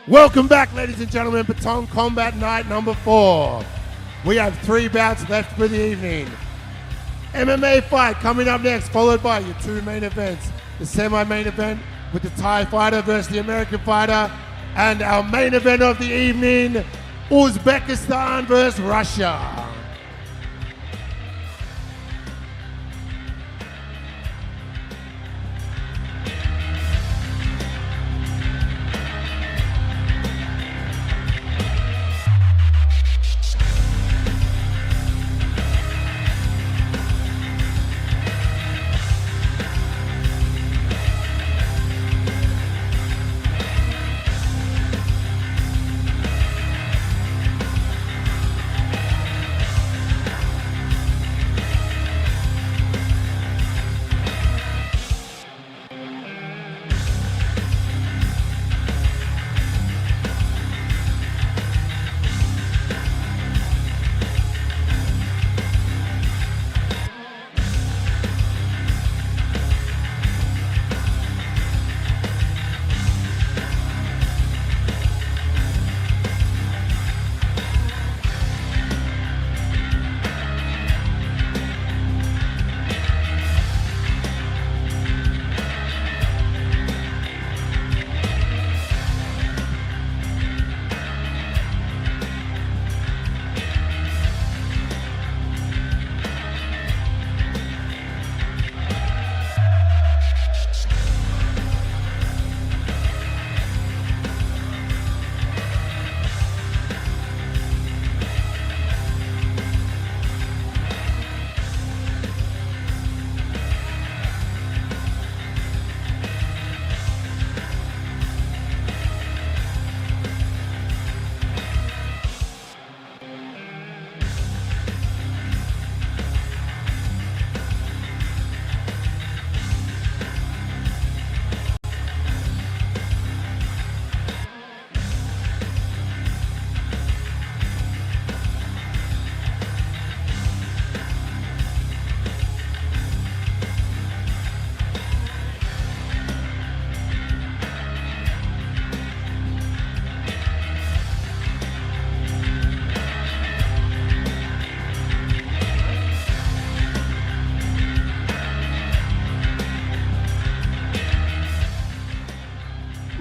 Welcome back, ladies and gentlemen, Patong Combat Night number 4. We have 3 bouts left for the evening. MMA fight coming up next, followed by your 2 main events. The semi-main event with the Thai fighter versus the American fighter, and our main event of the evening, Uzbekistan versus Russia.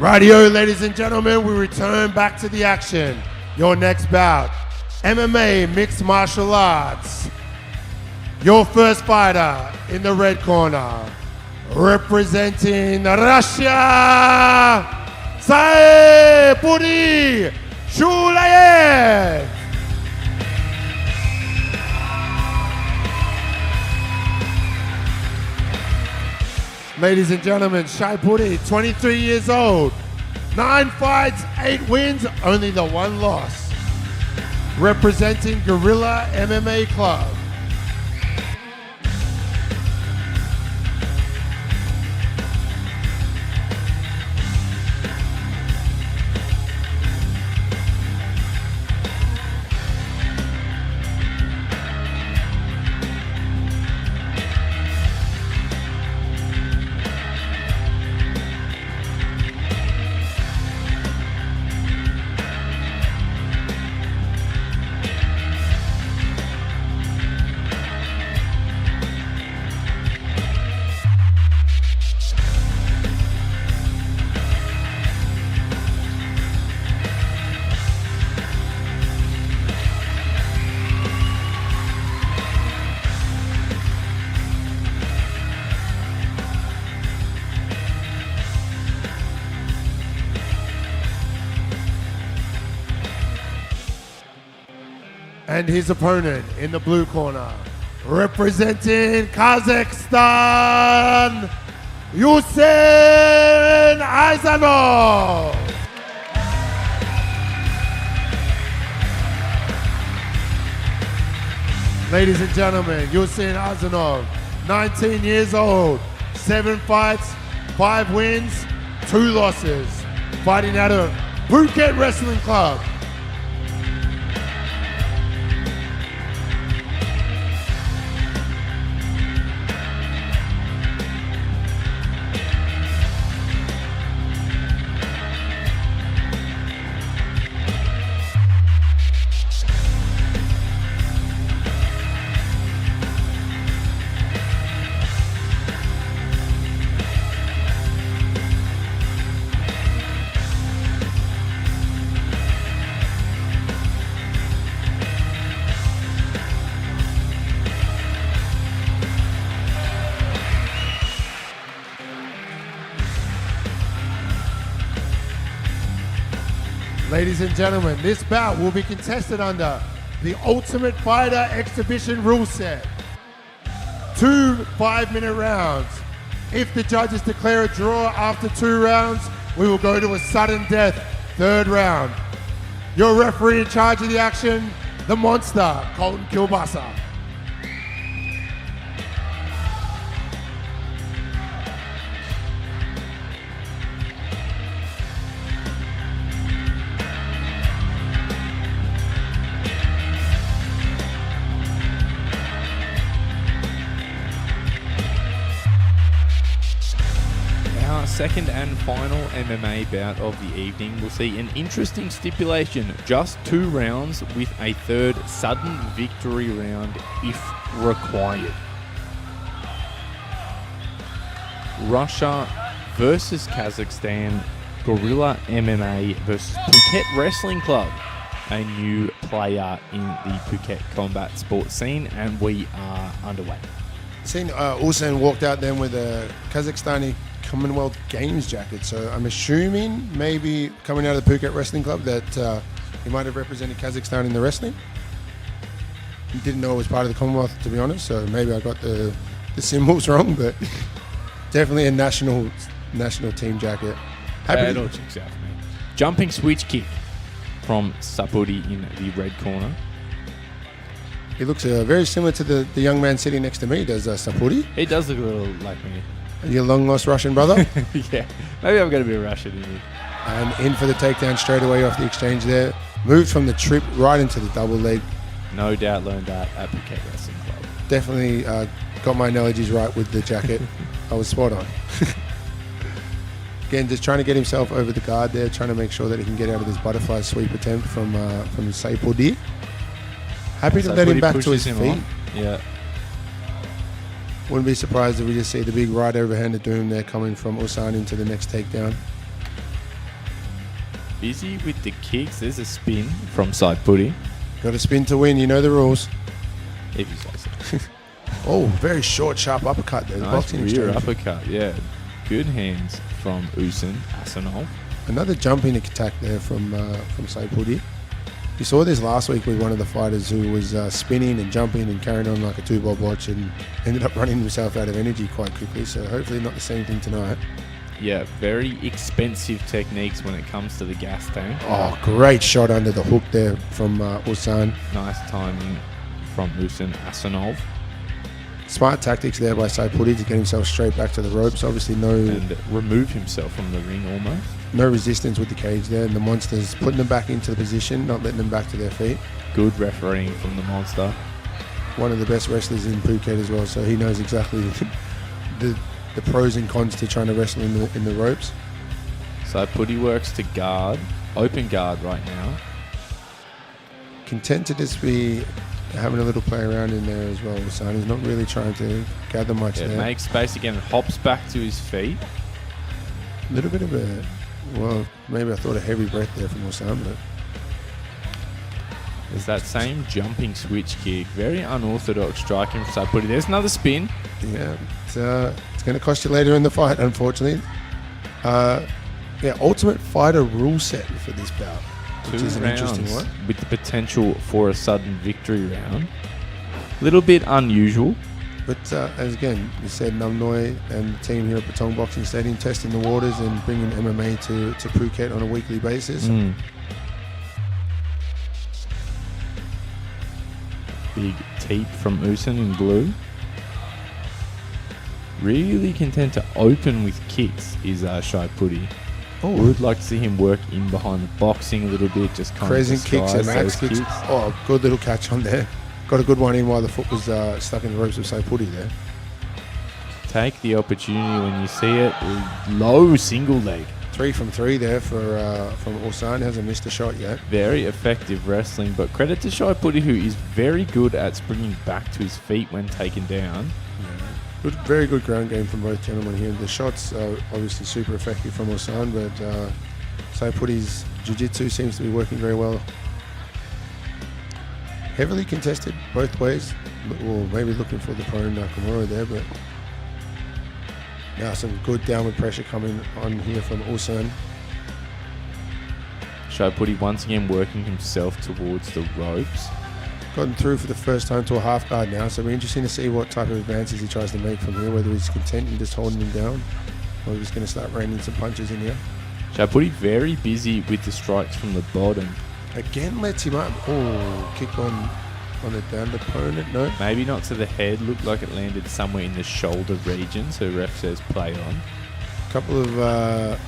Radio, ladies and gentlemen, we return back to the action. Your next bout, MMA Mixed Martial Arts. Your first fighter in the red corner, representing Russia, Saipuri Shulayev. Ladies and gentlemen, Shaipuri, 23 years old, 9 fights, 8 wins, only the 1 loss. Representing Guerrilla MMA Club. And his opponent in the blue corner, representing Kazakhstan, Yusen Aizanov. Ladies and gentlemen, Yusen Aizanov, 19 years old, 7 fights, 5 wins, 2 losses, fighting out of Phuket Wrestling Club. Ladies and gentlemen, this bout will be contested under the Ultimate Fighter Exhibition rule set. 2 5-minute rounds. If the judges declare a draw after 2 rounds, we will go to a sudden death 3rd round. Your referee in charge of the action, the monster, Colton Kilbasa. Second and final MMA bout of the evening will see an interesting stipulation, just 2 rounds with a 3rd sudden victory round if required. Russia versus Kazakhstan, Guerrilla MMA versus Phuket Wrestling Club, a new player in the Phuket combat sports scene, and we are underway. Seen Ulsan walked out then with a Kazakhstani Commonwealth Games jacket, so I'm assuming maybe coming out of the Phuket Wrestling Club that he might have represented Kazakhstan in the wrestling. Didn't know it was part of the Commonwealth, to be honest, so maybe I got the symbols wrong, but definitely a national team jacket. It all checks out for me. Jumping switch kick from Sapudi in the red corner. He looks very similar to the young man sitting next to me, does Sapudi. He does look a little like me. Your long lost Russian brother? Yeah, maybe I've got a bit of Russian in me. And in for the takedown straight away off the exchange there. Moved from the trip right into the double leg. No doubt learned that at Phuket Wrestling Club. Definitely got my analogies right with the jacket. I was spot on. Again, just trying to get himself over the guard there, trying to make sure that he can get out of this butterfly sweep attempt from Saipudi. Happy to let him back to his feet. Yeah. Wouldn't be surprised if we just see the big right overhander doom there coming from Ulsan into the next takedown. Busy with the kicks. There's a spin from side putty. Got to spin to win. You know the rules. If you say so. Oh, very short, sharp uppercut there. The Nice boxing rear exchange. uppercut, yeah. Good hands from Usain Asanov. Another jumping attack there from Said Pudi. You saw this last week with one of the fighters who was spinning and jumping and carrying on like a two-bob watch and ended up running himself out of energy quite quickly. So hopefully not the same thing tonight. Yeah, very expensive techniques when it comes to the gas tank. Oh, great shot under the hook there from Usan. Nice timing from Usain Asanov. Smart tactics there by Said Pudi to get himself straight back to the ropes. Obviously And remove himself from the ring almost. no resistance with the cage there. And the Monster's putting them back into the position, not letting them back to their feet. Good refereeing from the Monster. One of the best wrestlers in Phuket as well, so he knows exactly the pros and cons to trying to wrestle in the ropes. So Putty works to guard, open guard right now. Content to just be having a little play around in there as well. Usan is not really trying to gather much there. Makes space again, hops back to his feet. A little bit of a, well, maybe I thought a heavy breath there from Usan, but There's that same jumping switch kick. Very unorthodox striking from Putty. There's another spin. yeah, it's going to cost you later in the fight, unfortunately. Yeah, Ultimate Fighter rule set for this bout, which is an interesting one. With the potential for a sudden victory round. Little bit unusual. But as again, you said, Nam Noi and the team here at Patong Boxing Stadium testing the waters and bringing MMA to Phuket on a weekly basis. Big teep from Usain in blue. Really content to open with kicks is Shai Putty. Oh, Would like to see him work in behind the boxing a little bit, just kind crescent of kicks and disguise max those kicks. Oh, good little catch on there. Got a good one in while the foot was stuck in the ropes of Sai Putty there. Take the opportunity when you see it. Low single leg. 3 from 3 there from Orsan. Hasn't missed a shot yet. Very effective wrestling, but credit to Shai Putty, who is very good at springing back to his feet when taken down. Good, very good ground game from both gentlemen here. The shots are obviously super effective from Orsan, but Sai Putty's jiu-jitsu seems to be working very well. Heavily contested both ways. Well, maybe looking for the prone Nakamura there, but now some good downward pressure coming on here from Orsan. Shai Putty once again working himself towards the ropes. Gotten through for the first time to a half guard now, so it'll be interesting to see what type of advances he tries to make from here, whether he's content in just holding him down or he's going to start raining some punches in here. Shai Putty very busy with the strikes from the bottom. Again lets him up. Oh, kick on the downed opponent. No. Maybe not to the head, looked like it landed somewhere in the shoulder region, so ref says play on. Couple of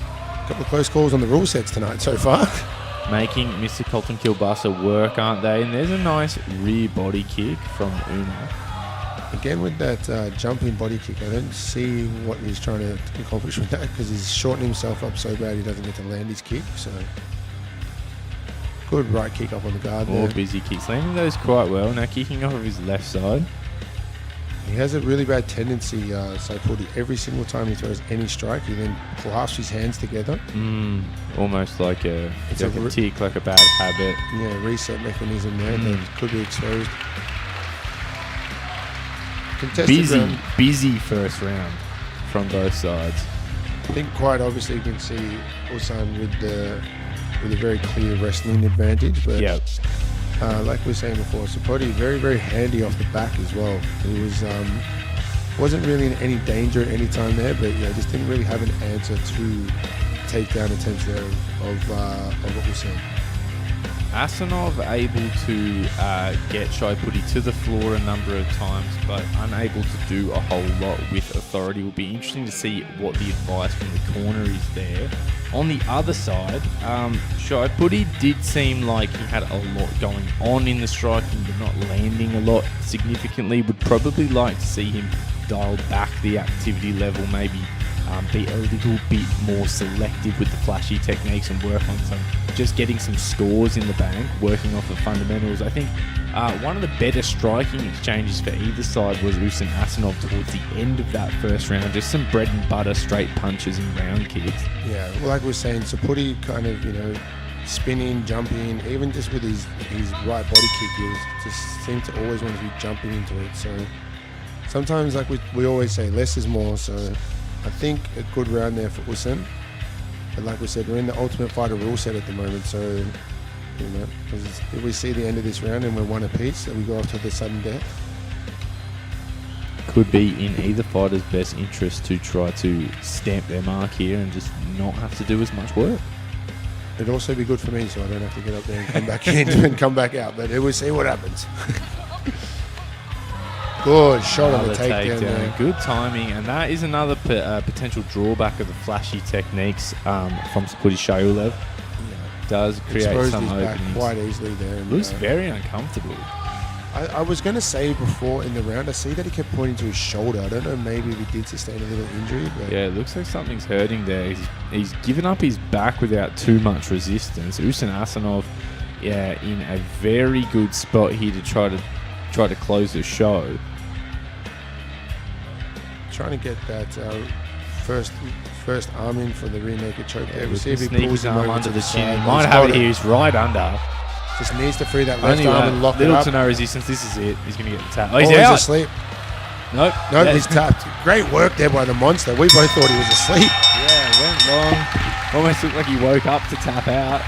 close calls on the rule sets tonight so far. Making Mr. Colton Kilbasa work, aren't they? And there's a nice rear body kick from Uma. Again with that jumping body kick, I don't see what he's trying to accomplish with that because he's shortening himself up so bad he doesn't get to land his kick. So good right kick up on the guard More there. busy kicks, landing those quite well. Now kicking off of his left side. He has a really bad tendency, Saipudi. Every single time he throws any strike, he then clasps his hands together. Almost like a tick, like a bad habit. Yeah, reset mechanism there that could be exposed. Contested Busy first round from both sides. I think quite obviously you can see Ulsan with a very clear wrestling advantage, but Yep. Like we were saying before, Sapodi very, very handy off the back as well. He wasn't really in any danger at any time there, but yeah, just didn't really have an answer to takedown attempts there of what we're seeing. Asanov able to get Shai Putty to the floor a number of times, but unable to do a whole lot with authority. It will be interesting to see what the advice from the corner is there. On the other side, Shai Putty did seem like he had a lot going on in the striking, but not landing a lot significantly. Would probably like to see him dial back the activity level, maybe be a little bit more selective with the flashy techniques and work on just getting some scores in the bank, working off the fundamentals. I think one of the better striking exchanges for either side was Usain Asanov towards the end of that first round. Just some bread and butter straight punches and round kicks. Yeah, well, like we were saying, Sapudi kind of, spinning, jumping, even just with his right body kick, he just seemed to always want to be jumping into it. So sometimes, like we always say, less is more. So I think a good round there for Usyk. But like we said, we're in the Ultimate Fighter rule set at the moment. So, you know, if we see the end of this round and we're one apiece, then we go off to the sudden death. Could be in either fighter's best interest to try to stamp their mark here and just not have to do as much work. It'd also be good for me, so I don't have to get up there and come back in and come back out. But we'll see what happens. Good shot on the takedown there. Good timing, and that is another potential drawback of the flashy techniques from Sapudi-Shayolev. Does create Exposed some his back openings. quite easily there. And, Looks very uncomfortable. I was going to say before in the round, I see that he kept pointing to his shoulder. I don't know, maybe if he did sustain a little injury. But Yeah, it looks like something's hurting there. He's given up his back without too much resistance. Usyk Asanov, in a very good spot here to try to close the show. Trying to get that first arm in for the rear naked choke there. We'll see if he Sneak pulls his him arm over under to the chin. side. He might have it here. He's right under. Just needs to free that left Only arm and lock it little up. to no resistance. This is it. He's going to get the tap. Oh, He's he's out. asleep. Nope. No, Yeah, he's tapped. Great work there by the monster. We both thought he was asleep. Yeah, went long. Almost looked like he woke up to tap out.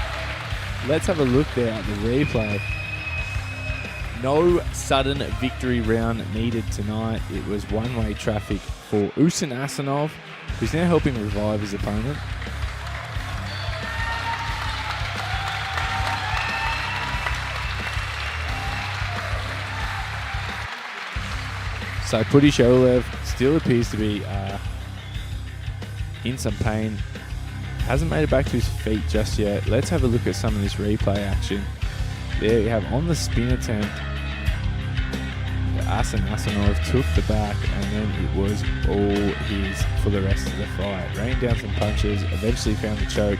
Let's have a look there at the replay. No sudden victory round needed tonight. It was one-way traffic for Usyk Asanov, who's now helping revive his opponent. So Sapudi-Shayolev still appears to be in some pain. Hasn't made it back to his feet just yet. Let's have a look at some of this replay action. There we have on the spin attempt. Asanov took the back, and then it was all his for the rest of the fight. Rained down some punches, eventually found the choke.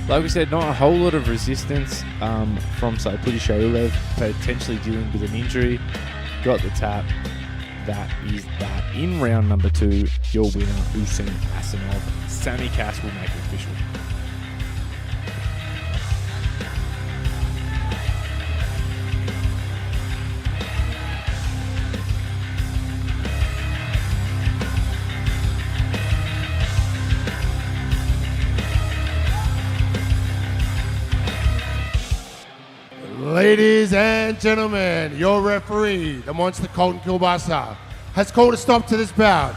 Like we said, not a whole lot of resistance from Sapudi-Shayolev, potentially dealing with an injury. Got the tap. That is that. In round number 2, your winner, Usyk Asanov. Sammy Cass will make it official. Ladies and gentlemen, your referee, the monster Colton Kilbasa, has called a stop to this bout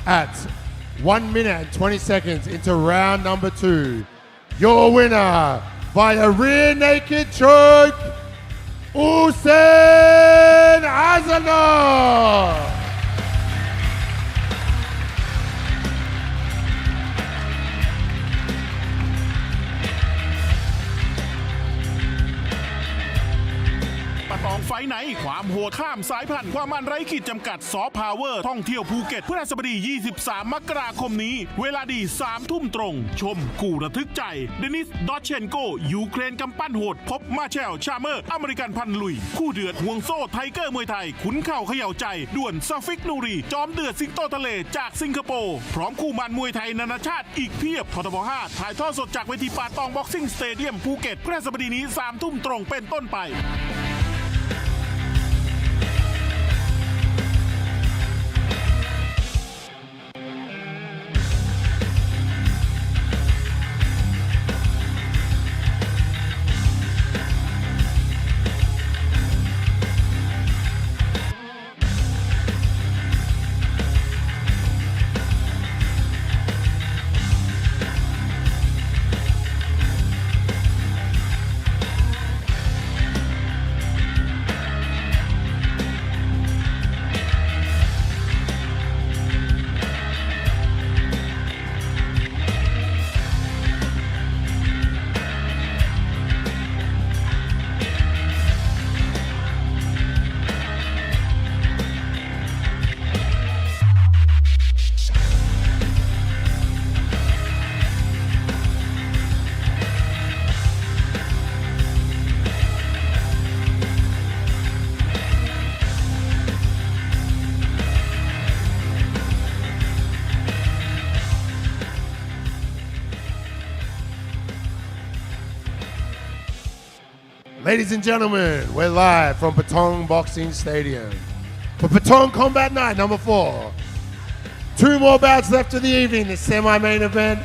at 1 minute and 20 seconds into round number 2. Your winner via rear naked choke, Usyk Asanov. Patong ไฟไหนความโหดข้ามสายพันธุ์ความมันไร้ขีดจำกัดซอฟต์พาวเวอร์ท่องเที่ยวภูเก็ตพฤหัสบดี 23 มกราคมนี้ เวลาดี 3 ทุ่มตรง ชมกูระทึกใจเดนิส ดอชเชนโกยูเครนกำปั้นโหดพบมาเชล ชาเมอร์ อเมริกันพันลุย คู่เดือดห่วงโซ่ไทเกอร์มวยไทย ขุนเข่าเขย่าใจด่วนซาฟิกนูรี จอมเดือดสิงโตทะเลจากสิงคโปร์พร้อมคู่มันมวยไทยนานาชาติอีกเพียบททบ 5 ถ่ายทอดสดจากเวทีป่าตองบ็อกซิ่งสเตเดียมภูเก็ตพฤหัสบดีนี้ 3 ทุ่มตรงเป็นต้นไป Ladies and gentlemen, we're live from Patong Boxing Stadium for Patong Combat Night number 4. 2 more bouts left of the evening. The semi-main event,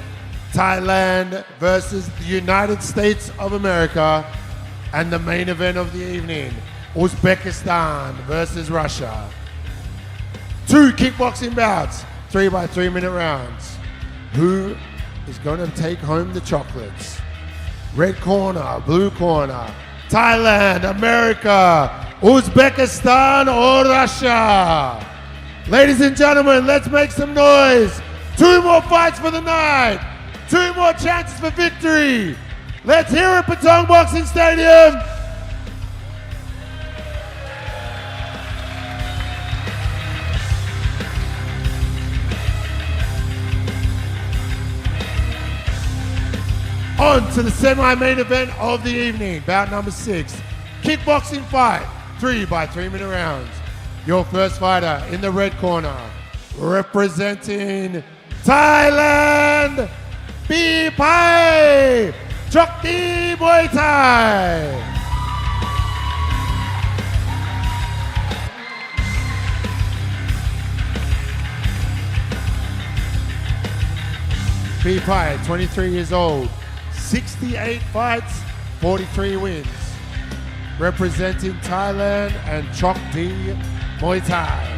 Thailand versus the United States of America. And the main event of the evening, Uzbekistan versus Russia. 2 kickboxing bouts, 3 by 3 minute rounds. Who is going to take home the chocolates? Red corner, blue corner, Thailand, America, Uzbekistan or Russia. Ladies and gentlemen, let's make some noise. 2 more fights for the night. 2 more chances for victory. Let's hear it, Patong Boxing Stadium. On to the semi-main event of the evening, bout number 6. Kickboxing fight, 3 by 3 minute rounds. Your first fighter in the red corner, representing Thailand, Pai Chokdi Muay Thai. Pai, 23 years old, 68 fights, 43 wins. Representing Thailand and Chokdi Muay Thai.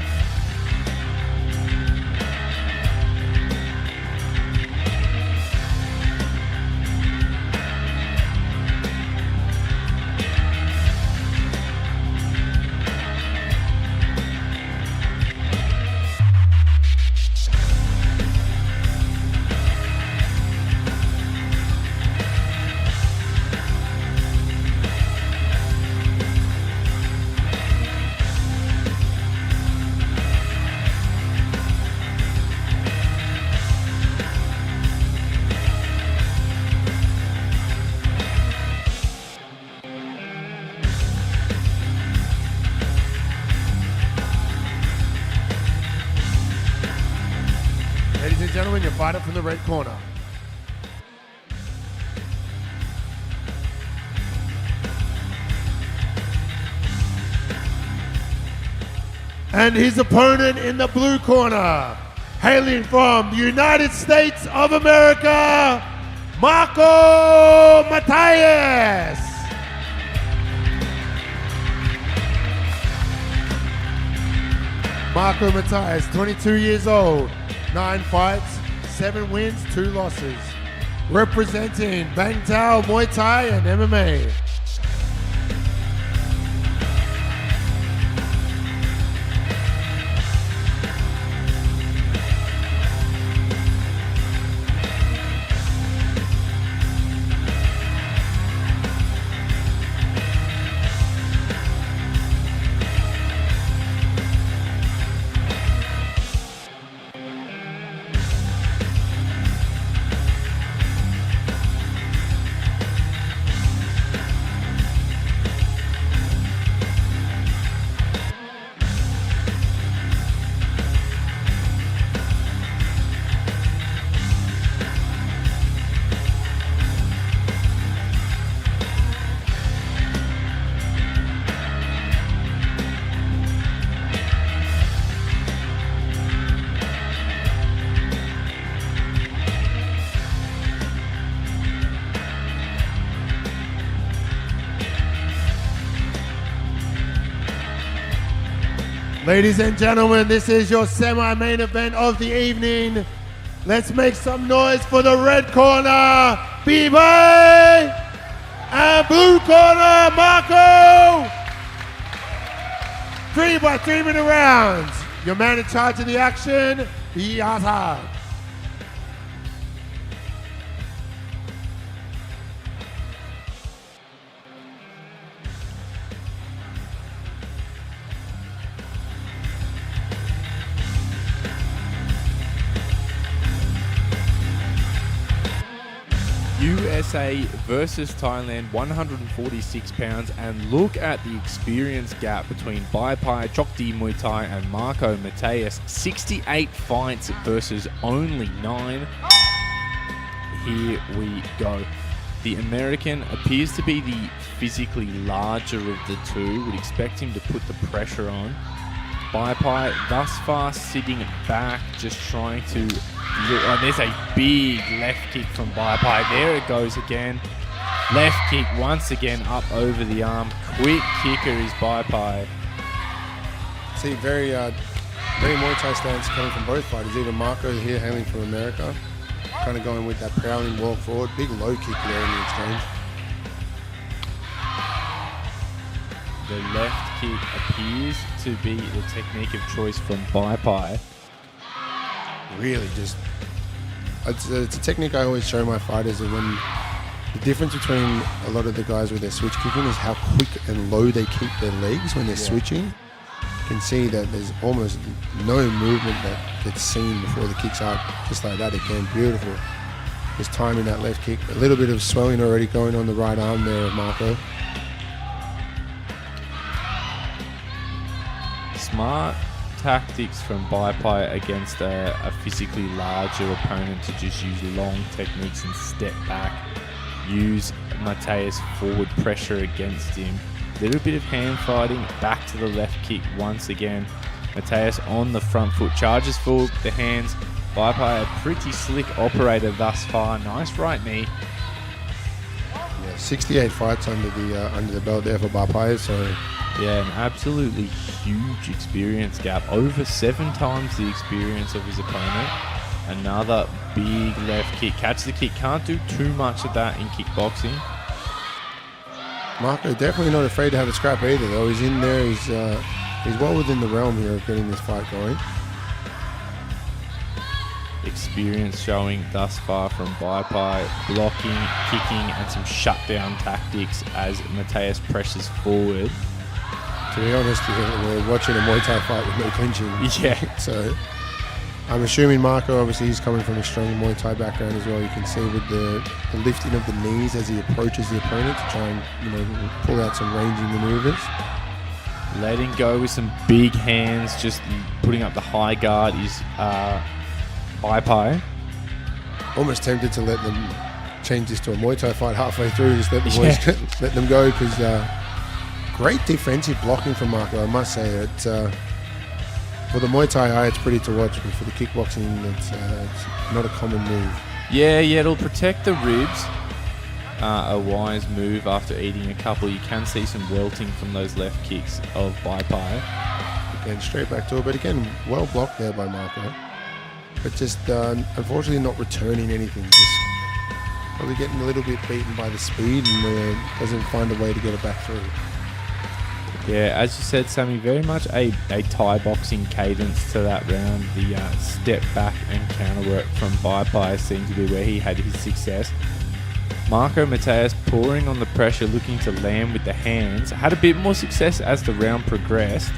Ladies and gentlemen, your fighter from the red corner. And his opponent in the blue corner, hailing from the United States of America, Marco Matthias. Marco Matthias, 22 years old, 9 fights, 7 wins, 2 losses. Representing Bang Tao Muay Thai and MMA. Ladies and gentlemen, this is your semi-main event of the evening. Let's make some noise for the red corner, Pai, and blue corner, Marco. 3 by 3 minute rounds. Your man in charge of the action, Ata. USA versus Thailand, 146 pounds, and look at the experience gap between Pai Chokdi Muay Thai and Marco Matthias. 68 fights versus only 9. Here we go. The American appears to be the physically larger of the two. Would expect him to put the pressure on. Bai thus far sitting back, just trying to... Oh, there's a big left kick from Bai. There it goes again. Left kick once again up over the arm. Quick kicker is Bai. See, very Muay Thai stance coming from both fighters. Even Marco here hailing from America, kind of going with that prowling walk forward. Big low kick there in the exchange. The left kick appears to be the technique of choice from Bai. Really just... It's a technique I always show my fighters, that when the difference between a lot of the guys with their switch kicking is how quick and low they keep their legs when they're switching. You can see that there's almost no movement that gets seen before the kicks out. Just like that again, beautiful. Just timing that left kick. A little bit of swelling already going on the right arm there of Marco. Smart tactics from Bai against a physically larger opponent to just use long techniques and step back. Use Mateus forward pressure against him. Little bit of hand fighting, back to the left kick once again. Mateus on the front foot, charges forward with the hands. Bai a pretty slick operator thus far. Nice right knee. Yeah, 68 fights under the belt there for Bai, so yeah, an absolutely huge experience gap. Over 7 times the experience of his opponent. Another big left kick. Catch the kick. Can't do too much of that in kickboxing. Marco definitely not afraid to have a scrap either, though. He's in there. He's well within the realm here of getting this fight going. Experience showing thus far from Bai, blocking, kicking, and some shutdown tactics as Mateus presses forward. To be honest, we're watching a Muay Thai fight with no clinching. Yeah. So I'm assuming Marco, obviously, he's coming from a strong Muay Thai background as well. You can see with the lifting of the knees as he approaches the opponent to try and pull out some ranging maneuvers. Letting go with some big hands, just putting up the high guard is Bai. Almost tempted to let them change this to a Muay Thai fight halfway through. Just let the boys let them go, because great defensive blocking from Marco, I must say. It's for the Muay Thai eye, it's pretty to watch, but for the kickboxing, it's not a common move. Yeah, it'll protect the ribs. A wise move after eating a couple. You can see some welting from those left kicks of Bai. Again, straight back to it, but again, well blocked there by Marco. But just unfortunately not returning anything. Just probably getting a little bit beaten by the speed and doesn't find a way to get it back through. Yeah, as you said, Sammy, very much a Thai boxing cadence to that round. The step back and counter work from Bai seemed to be where he had his success. Marco Mateus pouring on the pressure, looking to land with the hands. Had a bit more success as the round progressed,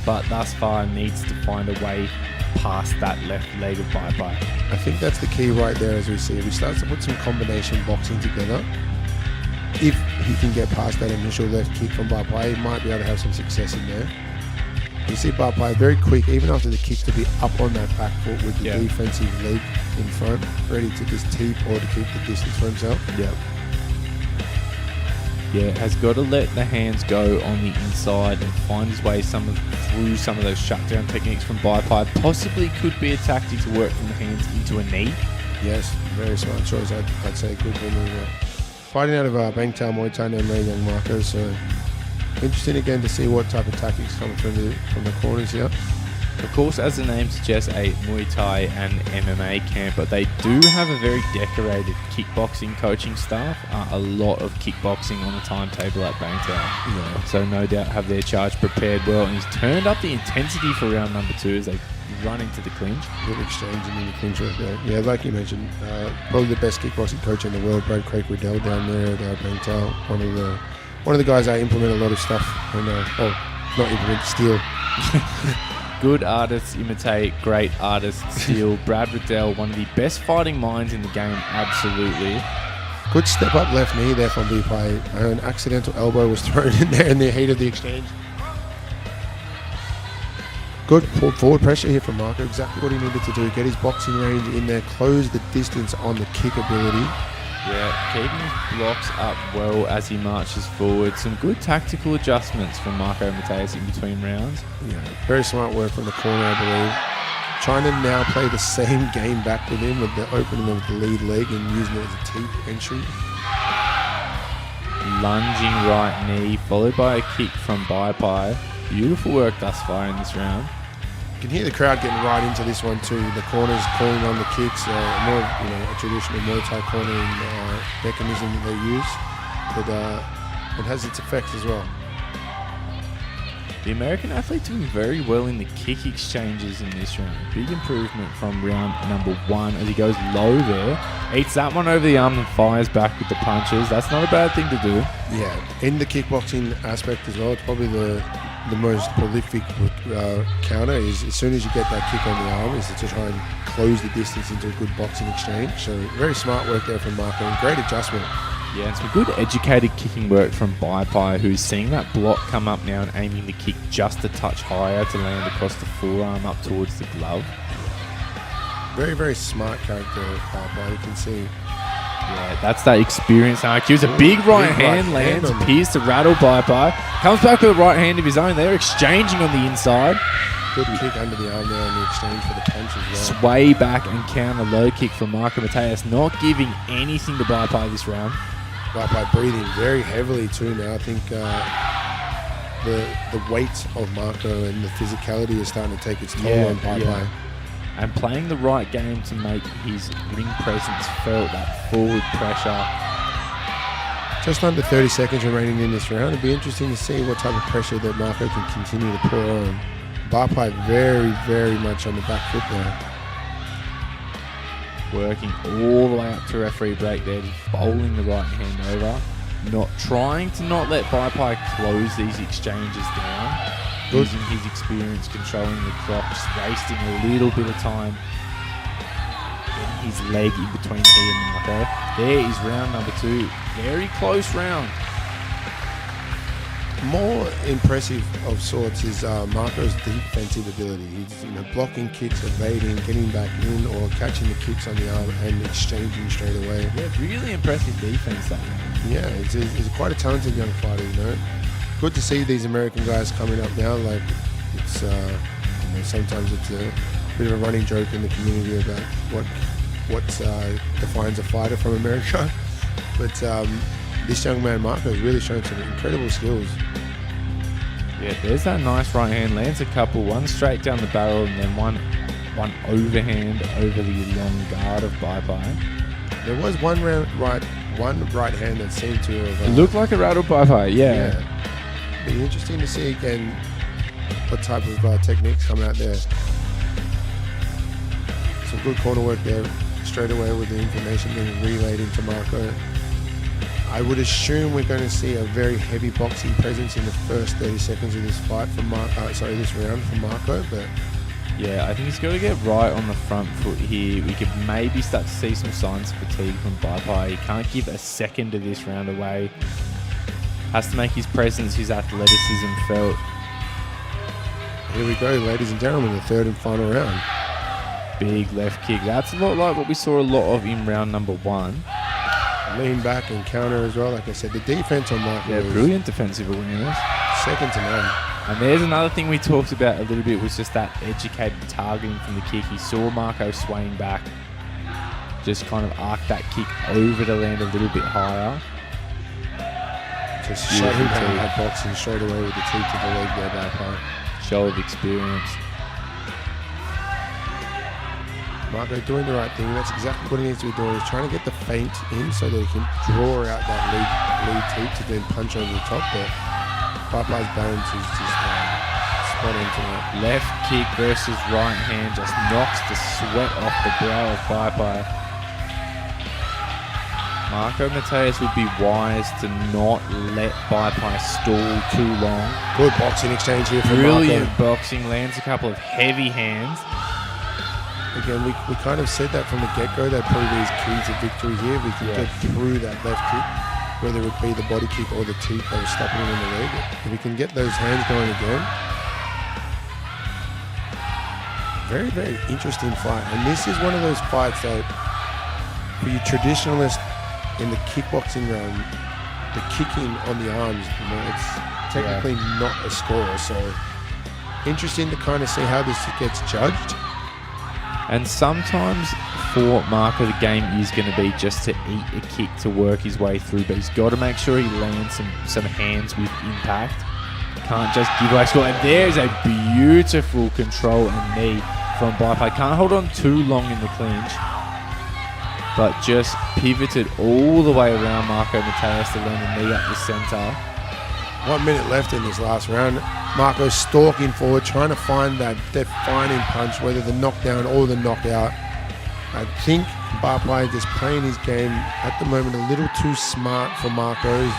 but thus far needs to find a way past that left leg of Bai. I think that's the key right there, as we see. If he starts to put some combination boxing together, if he can get past that initial left kick from Bai, he might be able to have some success in there. You see Bai very quick, even after the kick, to be up on that back foot with the defensive leg in front, ready to just teep or to keep the distance for himself. Yeah, has got to let the hands go on the inside and find his way through some of those shutdown techniques from Bai. Possibly could be a tactic to work from the hands into a knee. Yes, very smart choice. I'd say good maneuver. Fighting out of Bangtao Muay Thai named Ray Young Marco, so interesting again to see what type of tactics come from the corners here. Of course, as the name suggests, a Muay Thai and MMA camp, but they do have a very decorated kickboxing coaching staff. A lot of kickboxing on the timetable at Bangtao. So no doubt have their charge prepared well, and he's turned up the intensity for round number 2 as they run into the clinch. Good exchange in the clinch right there. Yeah, like you mentioned, probably the best kickboxing coach in the world, Brad Craig Riddell down there at Bangtao. One of the guys I implement a lot of stuff and not implement, steal. Good artists imitate great artists steal. Brad Riddell, one of the best fighting minds in the game, absolutely. Good step up left knee there from Bai. An accidental elbow was thrown in there in the heat of the exchange. Good forward pressure here from Marco, exactly what he needed to do. Get his boxing range in there, close the distance on the kick ability. Yeah, keeping his blocks up well as he marches forward. Some good tactical adjustments from Marco Mateus in between rounds. Yeah, very smart work from the corner, I believe. Trying to now play the same game back with him with the opening of the lead leg and using it as a teep entry. Lunging right knee, followed by a kick from Bai. Beautiful work thus far in this round. You can hear the crowd getting right into this one too. The corners calling on the kicks, more a traditional Muay Thai cornering mechanism that they use, but it has its effects as well. The American athlete doing very well in the kick exchanges in this round. Big improvement from round number 1 as he goes low there. Eats that one over the arm and fires back with the punches. That's not a bad thing to do. Yeah, in the kickboxing aspect as well, it's probably the most prolific counter is as soon as you get that kick on the arm is to try and close the distance into a good boxing exchange. So very smart work there from Marco and great adjustment. Yeah, and some good educated kicking work from Bai, who's seeing that block come up now and aiming the kick just a touch higher to land across the forearm up towards the glove. Very, very smart character, Bai, you can see. Yeah, that's that experience and IQ. It's a big right hand lands, appears to rattle Bai. Comes back with a right hand of his own there, exchanging on the inside. Good kick under the arm there in the exchange for the punch as well. Sway back and counter low kick from Marco Mateus, not giving anything to Bai this round. Bai breathing very heavily too now. I think the weight of Marco and the physicality is starting to take its toll on Bai. And playing the right game to make his ring presence felt, that forward pressure. Just under 30 seconds remaining in this round. It'll be interesting to see what type of pressure that Marco can continue to pour on. Bai very, very much on the back foot there. Working all the way up to referee break there, just bowling the right hand over. Trying to not let Bai close these exchanges down. Good. Using his experience, controlling the clock, just wasting a little bit of time. Getting his leg in between he and Marco. There is round number 2. Very close round. More impressive of sorts is Marco's defensive ability. He's blocking kicks, evading, getting back in, or catching the kicks on the arm and exchanging straight away. Yeah, really impressive defense that round. Yeah, he's quite a talented young fighter, Good to see these American guys coming up now. Like it's sometimes it's a bit of a running joke in the community about what defines a fighter from America. But this young man Marco has really shown some incredible skills. Yeah, there's that nice right hand, lands a couple, one straight down the barrel and then one overhand over the long guard of Bai. There was one right hand that seemed to have... it looked like a rattle Bai, yeah. Be interesting to see again what type of techniques come out there. Some good corner work there straight away with the information being relayed into Marco. I would assume we're going to see a very heavy boxing presence in the first 30 seconds of this fight from this round from Marco, but yeah, I think he's got to get right on the front foot here. We could maybe start to see some signs of fatigue from Bai. He can't give a second of this round away. Has to make his presence, his athleticism felt. Here we go, ladies and gentlemen, the third and final round. Big left kick. That's a lot like what we saw a lot of in round number 1. Lean back and counter as well. Like I said, the defense on Marco is brilliant defensive awareness. Second to none. And there's another thing we talked about a little bit was just that educated targeting from the kick. He saw Marco swaying back, just kind of arc that kick over to land a little bit higher. Just shut him down that boxing straight away with the teeth to the leg there, Bai. Show of experience. Marco doing the right thing. That's exactly what he needs to be doing. He's trying to get the feint in so that he can draw out that lead teeth to then punch over the top. But Bai's balance is just spot on tonight. Left kick versus right hand just knocks the sweat off the brow of Bai. Marco Mateus would be wise to not let Bai stall too long. Good boxing exchange here from Brilliant Marco. boxing, lands a couple of heavy hands. Again, we kind of said that from the get-go, that probably is key to victory here. We can get through that left kick, whether it be the body kick or the teeth that was stopping him in the leg. If we can get those hands going again. Very, very interesting fight. And this is one of those fights that, for you traditionalist in the kickboxing realm, the kicking on the arms, it's technically not a score. So interesting to kind of see how this gets judged. And sometimes for Marco, the game is going to be just to eat a kick to work his way through, but he's got to make sure he lands some hands with impact. Can't just give away score. And there's a beautiful control and knee from Bipay. Can't hold on too long in the clinch, but just pivoted all the way around Marco Mateus to land a knee up the center. 1 minute left in this last round. Marco's stalking forward, trying to find that defining punch, whether the knockdown or the knockout. I think Bipay just playing his game at the moment a little too smart for Marco. He's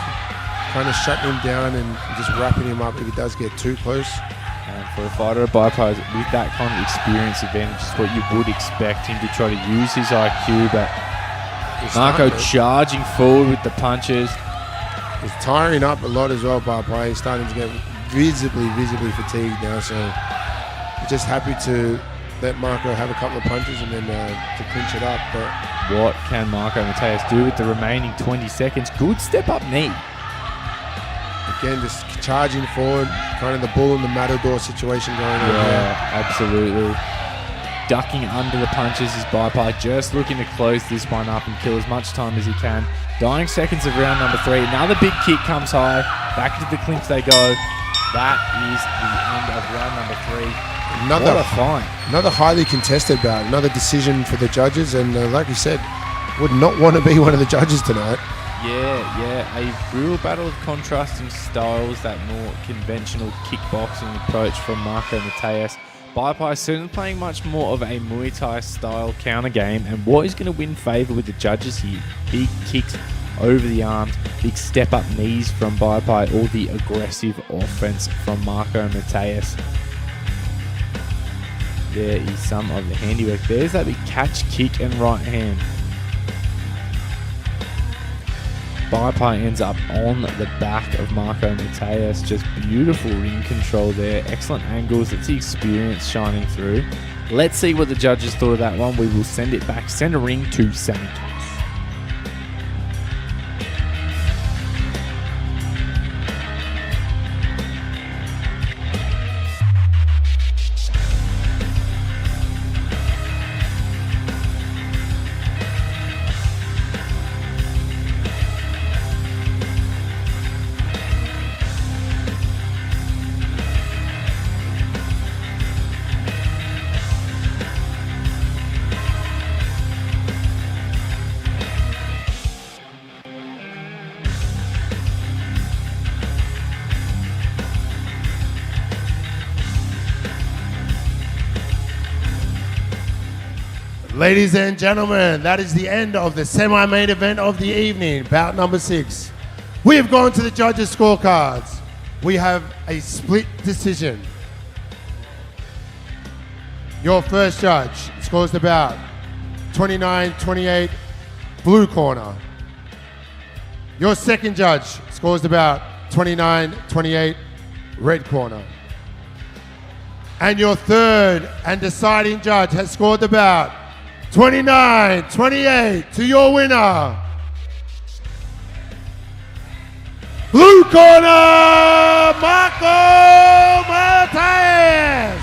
kind of shutting him down and just wrapping him up if he does get too close. And for a fighter of Bipay with that kind of experience advantage is what you would expect him to try to use his IQ, but Marco charging forward with the punches. He's tiring up a lot as well, Bipay. He's starting to get visibly fatigued now, so we're just happy to let Marco have a couple of punches and then to clinch it up. But what can Marco Mateus do with the remaining 20 seconds? Good step up knee. Again, just charging forward, kind of the bull and the matador situation going on here. Absolutely. Ducking under the punches is Bipay, just looking to close this one up and kill as much time as he can. Dying seconds of round number 3. Another big kick comes high. Back to the clinch they go. That is the end of round number 3. What a fight. Another highly contested bout. Another decision for the judges. And like you said, would not want to be one of the judges tonight. Yeah. A real battle of contrasting styles, that more conventional kickboxing approach from Marco Mateus. Bipay certainly playing much more of a Muay Thai style counter game, and what is going to win favour with the judges here? Big kicks over the arms, big step up knees from Bipay, or the aggressive offense from Marco Mateus. There is some of the handiwork. There's that big catch, kick and right hand. Bipay ends up on the back of Marco Mateus. Just beautiful ring control there. Excellent angles. It's the experience shining through. Let's see what the judges thought of that one. We will send it back center ring to Sammy Cass. Ladies and gentlemen, that is the end of the semi-main event of the evening, bout number 6. We have gone to the judges' scorecards. We have a split decision. Your first judge scores the bout 29-28, blue corner. Your second judge scores the bout 29-28, red corner. And your third and deciding judge has scored the bout 29-28 to your winner. Blue corner, Marco Mateus.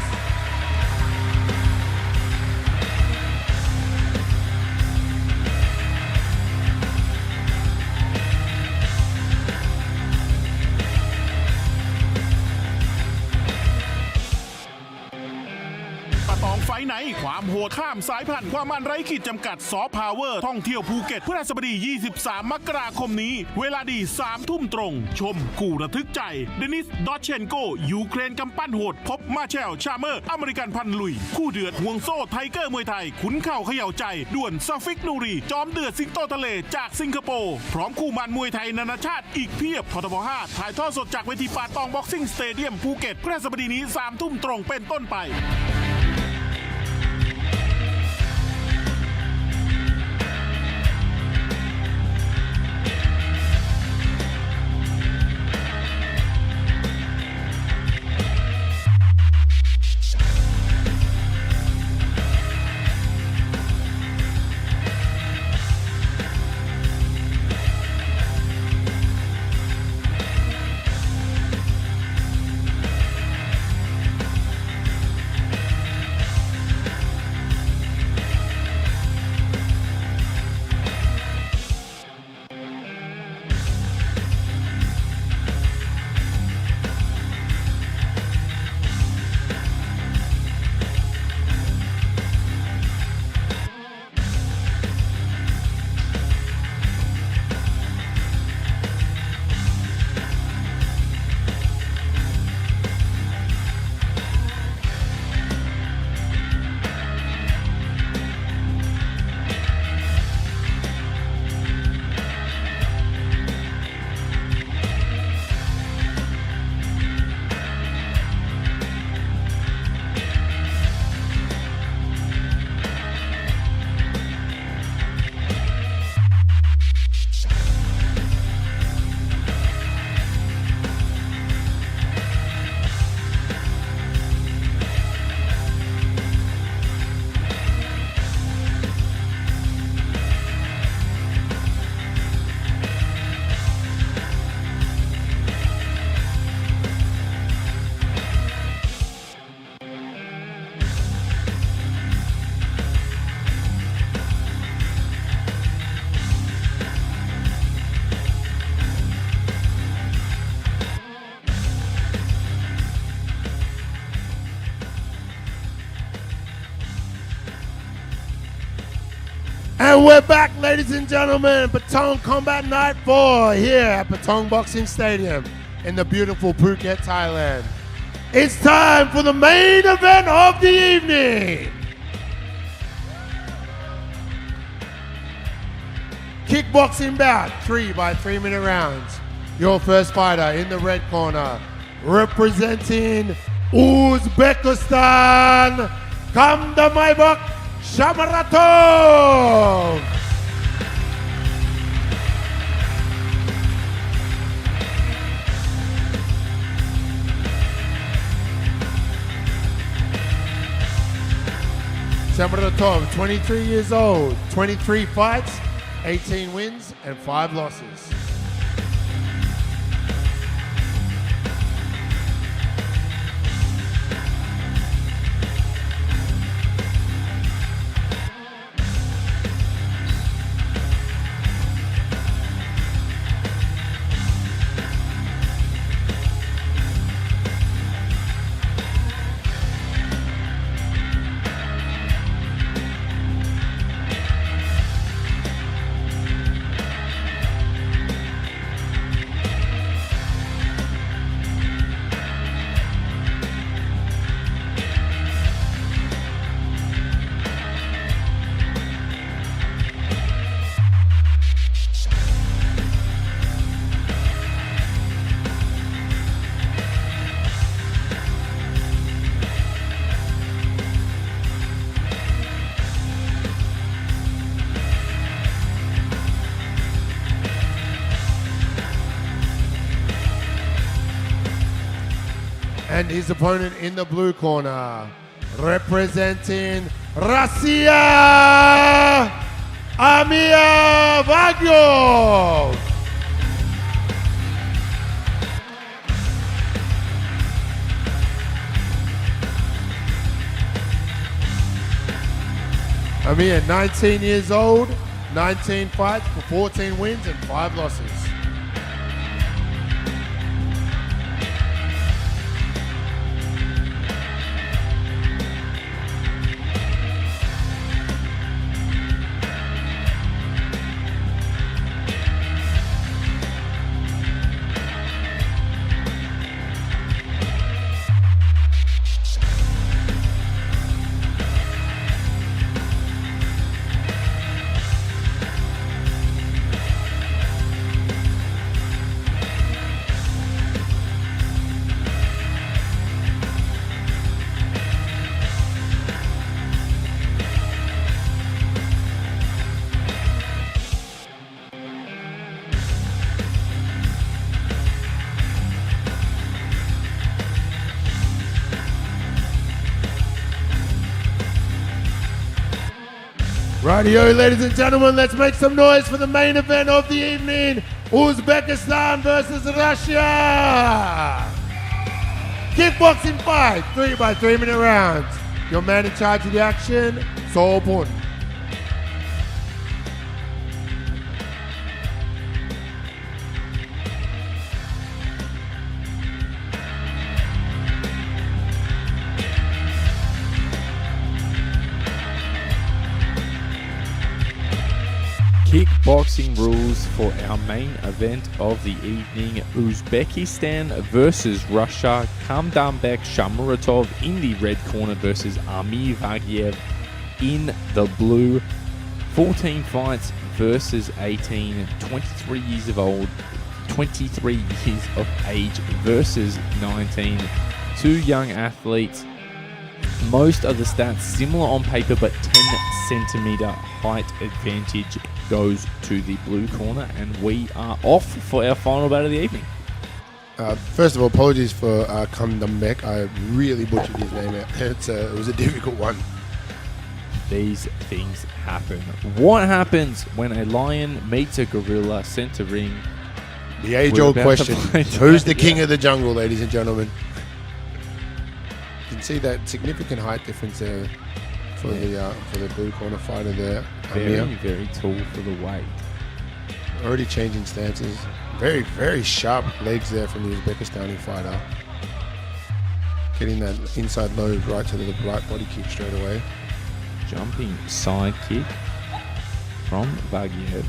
Patong ไฟไหนความโหดข้ามสายพันธุ์ความมันไร้ขีดจำกัดซอฟต์พาวเวอร์ท่องเที่ยวภูเก็ตพฤหัสบดี23 มกราคมนี้เวลาดี 3 ทุ่มตรงชมกู่ระทึกใจเดนิสดอชเชนโกยูเครนกำปั้นโหดพบมาเชลชาเมอร์อเมริกันพันลุยคู่เดือดห่วงโซ่ไทเกอร์มวยไทยขุนเข่าเขย่าใจด่วนซาฟิกนูรีจอมเดือดสิงโตทะเลจากสิงคโปร์พร้อมคู่มันมวยไทยนานาชาติอีกเพียบททบ5ถ่ายทอดสดจากเวทีปาตองบ็อกซิ่งสเตเดียมภูเก็ตพฤหัสบดีนี้ 3 ทุ่มตรงเป็นต้นไป And we're back, ladies and gentlemen. Patong Combat Night 4 here at Patong Boxing Stadium in the beautiful Phuket, Thailand. It's time for the main event of the evening. Kickboxing bout, 3 by 3 minute rounds. Your first fighter in the red corner, representing Uzbekistan, Kamdamaybok Shamaratov. Shamaratov, 23 years old, 23 fights, 18 wins and 5 losses. And his opponent in the blue corner, representing Russia, Amir Vagyov. Amir, 19 years old, 19 fights for 14 wins and 5 losses. Rightio, ladies and gentlemen, let's make some noise for the main event of the evening. Uzbekistan versus Russia. Kickboxing fight, 3 by 3 minute rounds. Your man in charge of the action, Solpun. Kickboxing rules for our main event of the evening. Uzbekistan versus Russia. Kamdambek Shamaratov in the red corner versus Amir Vagyev in the blue. 14 fights versus 18. 23 years of old. 23 years of age versus 19. 2 young athletes. Most of the stats similar on paper, but 10 centimeter height advantage goes to the blue corner, and we are off for our final bout of the evening. First of all, apologies for Kamdambek. I really butchered his name out. It was a difficult one. These things happen. What happens when a lion meets a gorilla center ring? The age-old question. Who's the king of the jungle, ladies and gentlemen? You can see that significant height difference there for the blue corner fighter there. Very, very tall for the weight. Already changing stances. Very, very sharp legs there from the Uzbekistani fighter. Getting that inside load right to the right body kick straight away. Jumping side kick. from Bagiev.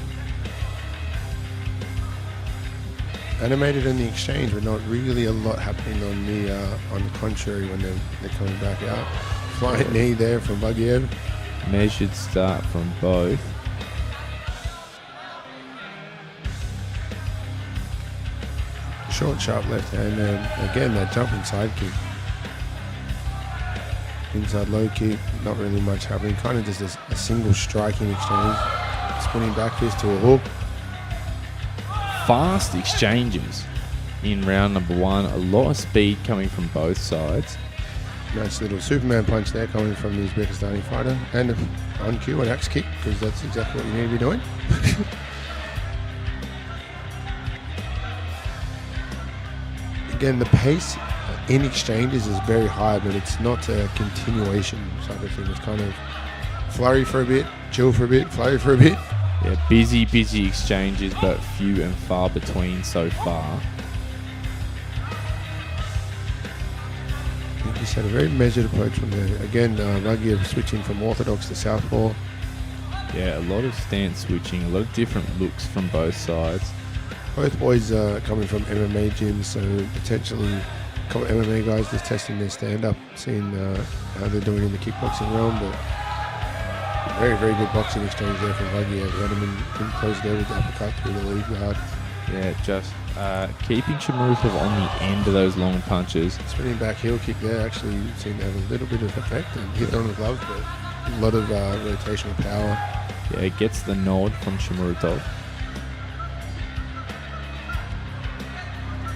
Animated in the exchange, but not really a lot happening on the contrary when they're coming back out. Flying knee there from Bagiev. Measured start from both. Short, sharp left hand, and again that jumping side kick. Inside low kick, not really much happening. Kind of just a single striking exchange. Spinning back fist to a hook. Fast exchanges in round number one. A lot of speed coming from both sides. Nice little Superman punch there coming from the Uzbekistani fighter. And on cue, an axe kick, because that's exactly what you need to be doing. Again, the pace in exchanges is very high, but it's not a continuation type of thing. It's kind of flurry for a bit, chill for a bit, flurry for a bit. Yeah, busy exchanges, but few and far between so far. I think he's had a very measured approach from there. Again, Bagiev switching from orthodox to southpaw. Yeah, a lot of stance switching, a lot of different looks from both sides. Both boys are coming from MMA gyms, so potentially a couple of MMA guys just testing their stand-up, seeing how they're doing in the kickboxing realm. But very, very good boxing exchange there from Bagiev. Had him in close there with the uppercut through the lead guard. Yeah, just keeping Shimurov on the end of those long punches. Spinning back heel kick there actually seemed to have a little bit of effect and hit on the gloves, but a lot of rotational power. Yeah, it gets the nod from Shimurov.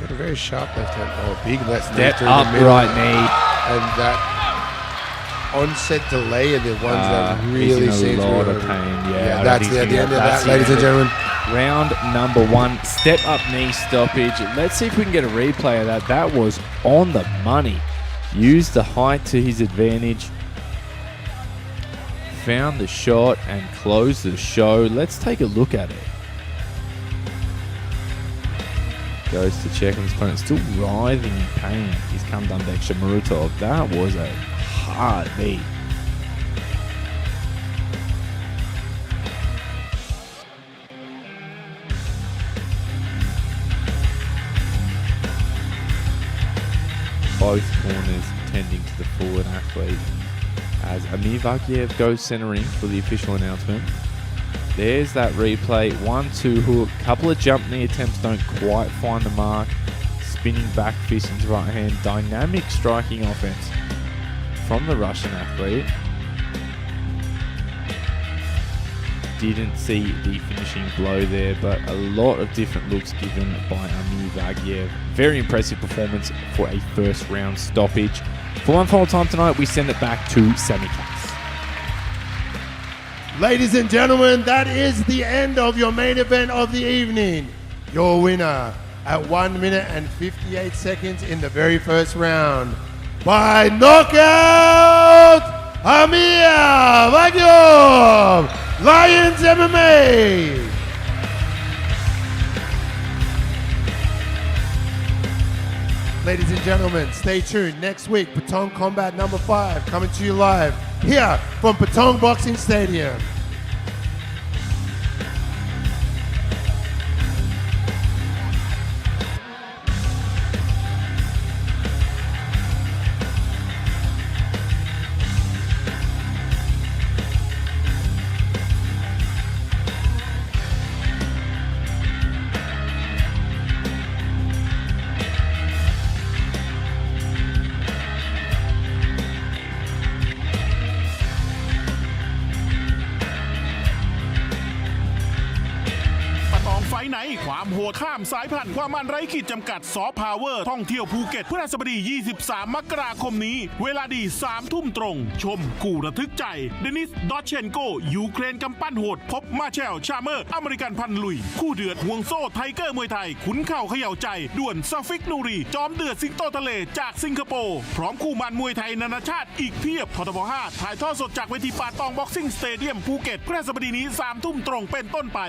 Got a very sharp left hand. Oh, big left Step through up the middle. right knee. And that onset delay are the ones that really he's seem in to a lot of pain. Yeah, that's the end of that, ladies and gentlemen. Round number one, step up knee stoppage. Let's see if we can get a replay of that. That was on the money. Used the height to his advantage. Found the shot and closed the show. Let's take a look at it. Goes to check on his opponent, still writhing in pain. He's come down back Shimurov. That was a hard beat. Both corners tending to the forward athlete as Amir Bagiev goes centering for the official announcement. There's that replay. 1-2 hook. Couple of jump knee attempts don't quite find the mark. Spinning back fist into right hand. Dynamic striking offense from the Russian athlete. Didn't see the finishing blow there, but a lot of different looks given by Amir Bagiev. Very impressive performance for a first round stoppage. For one final time tonight, we send it back to Sammy Katz. Ladies and gentlemen, that is the end of your main event of the evening. Your winner at 1 minute and 58 seconds in the very first round by knockout, Amir Bagiev, Lions MMA. Ladies and gentlemen, stay tuned. Next week, Patong Combat number 5 coming to you live here from Patong Boxing Stadium.ไหนความโหดข้ามสายพันธุ์ความมันไร้ขีดจำกัดซอฟต์พาวเวอร์ท่องเที่ยวภูเก็ตพฤหัสบดี 23 มกราคมนี้เวลาดี 3 ทุ่มตรงชมกูระทึกใจเดนิส ดอชเชนโกยูเครนกำปั้นโหดพบมาเชล ชาเมอร์อเมริกันพันลุยคู่เดือดห่วงโซ่ไทเกอร์มวยไทยขุนเข่าเขย่าใจด่วนซาฟิกนูรีจอมเดือดสิงโตทะเลจากสิงคโปร์พร้อมคู่มันมวยไทยนานาชาติอีกเพียบททบ 5ถ่ายทอดสดจากเวทีป่าตองบ็อกซิ่งสเตเดียมภูเก็ตพฤหัสบดีนี้ 3 ทุ่มตรงเป็นต้นไป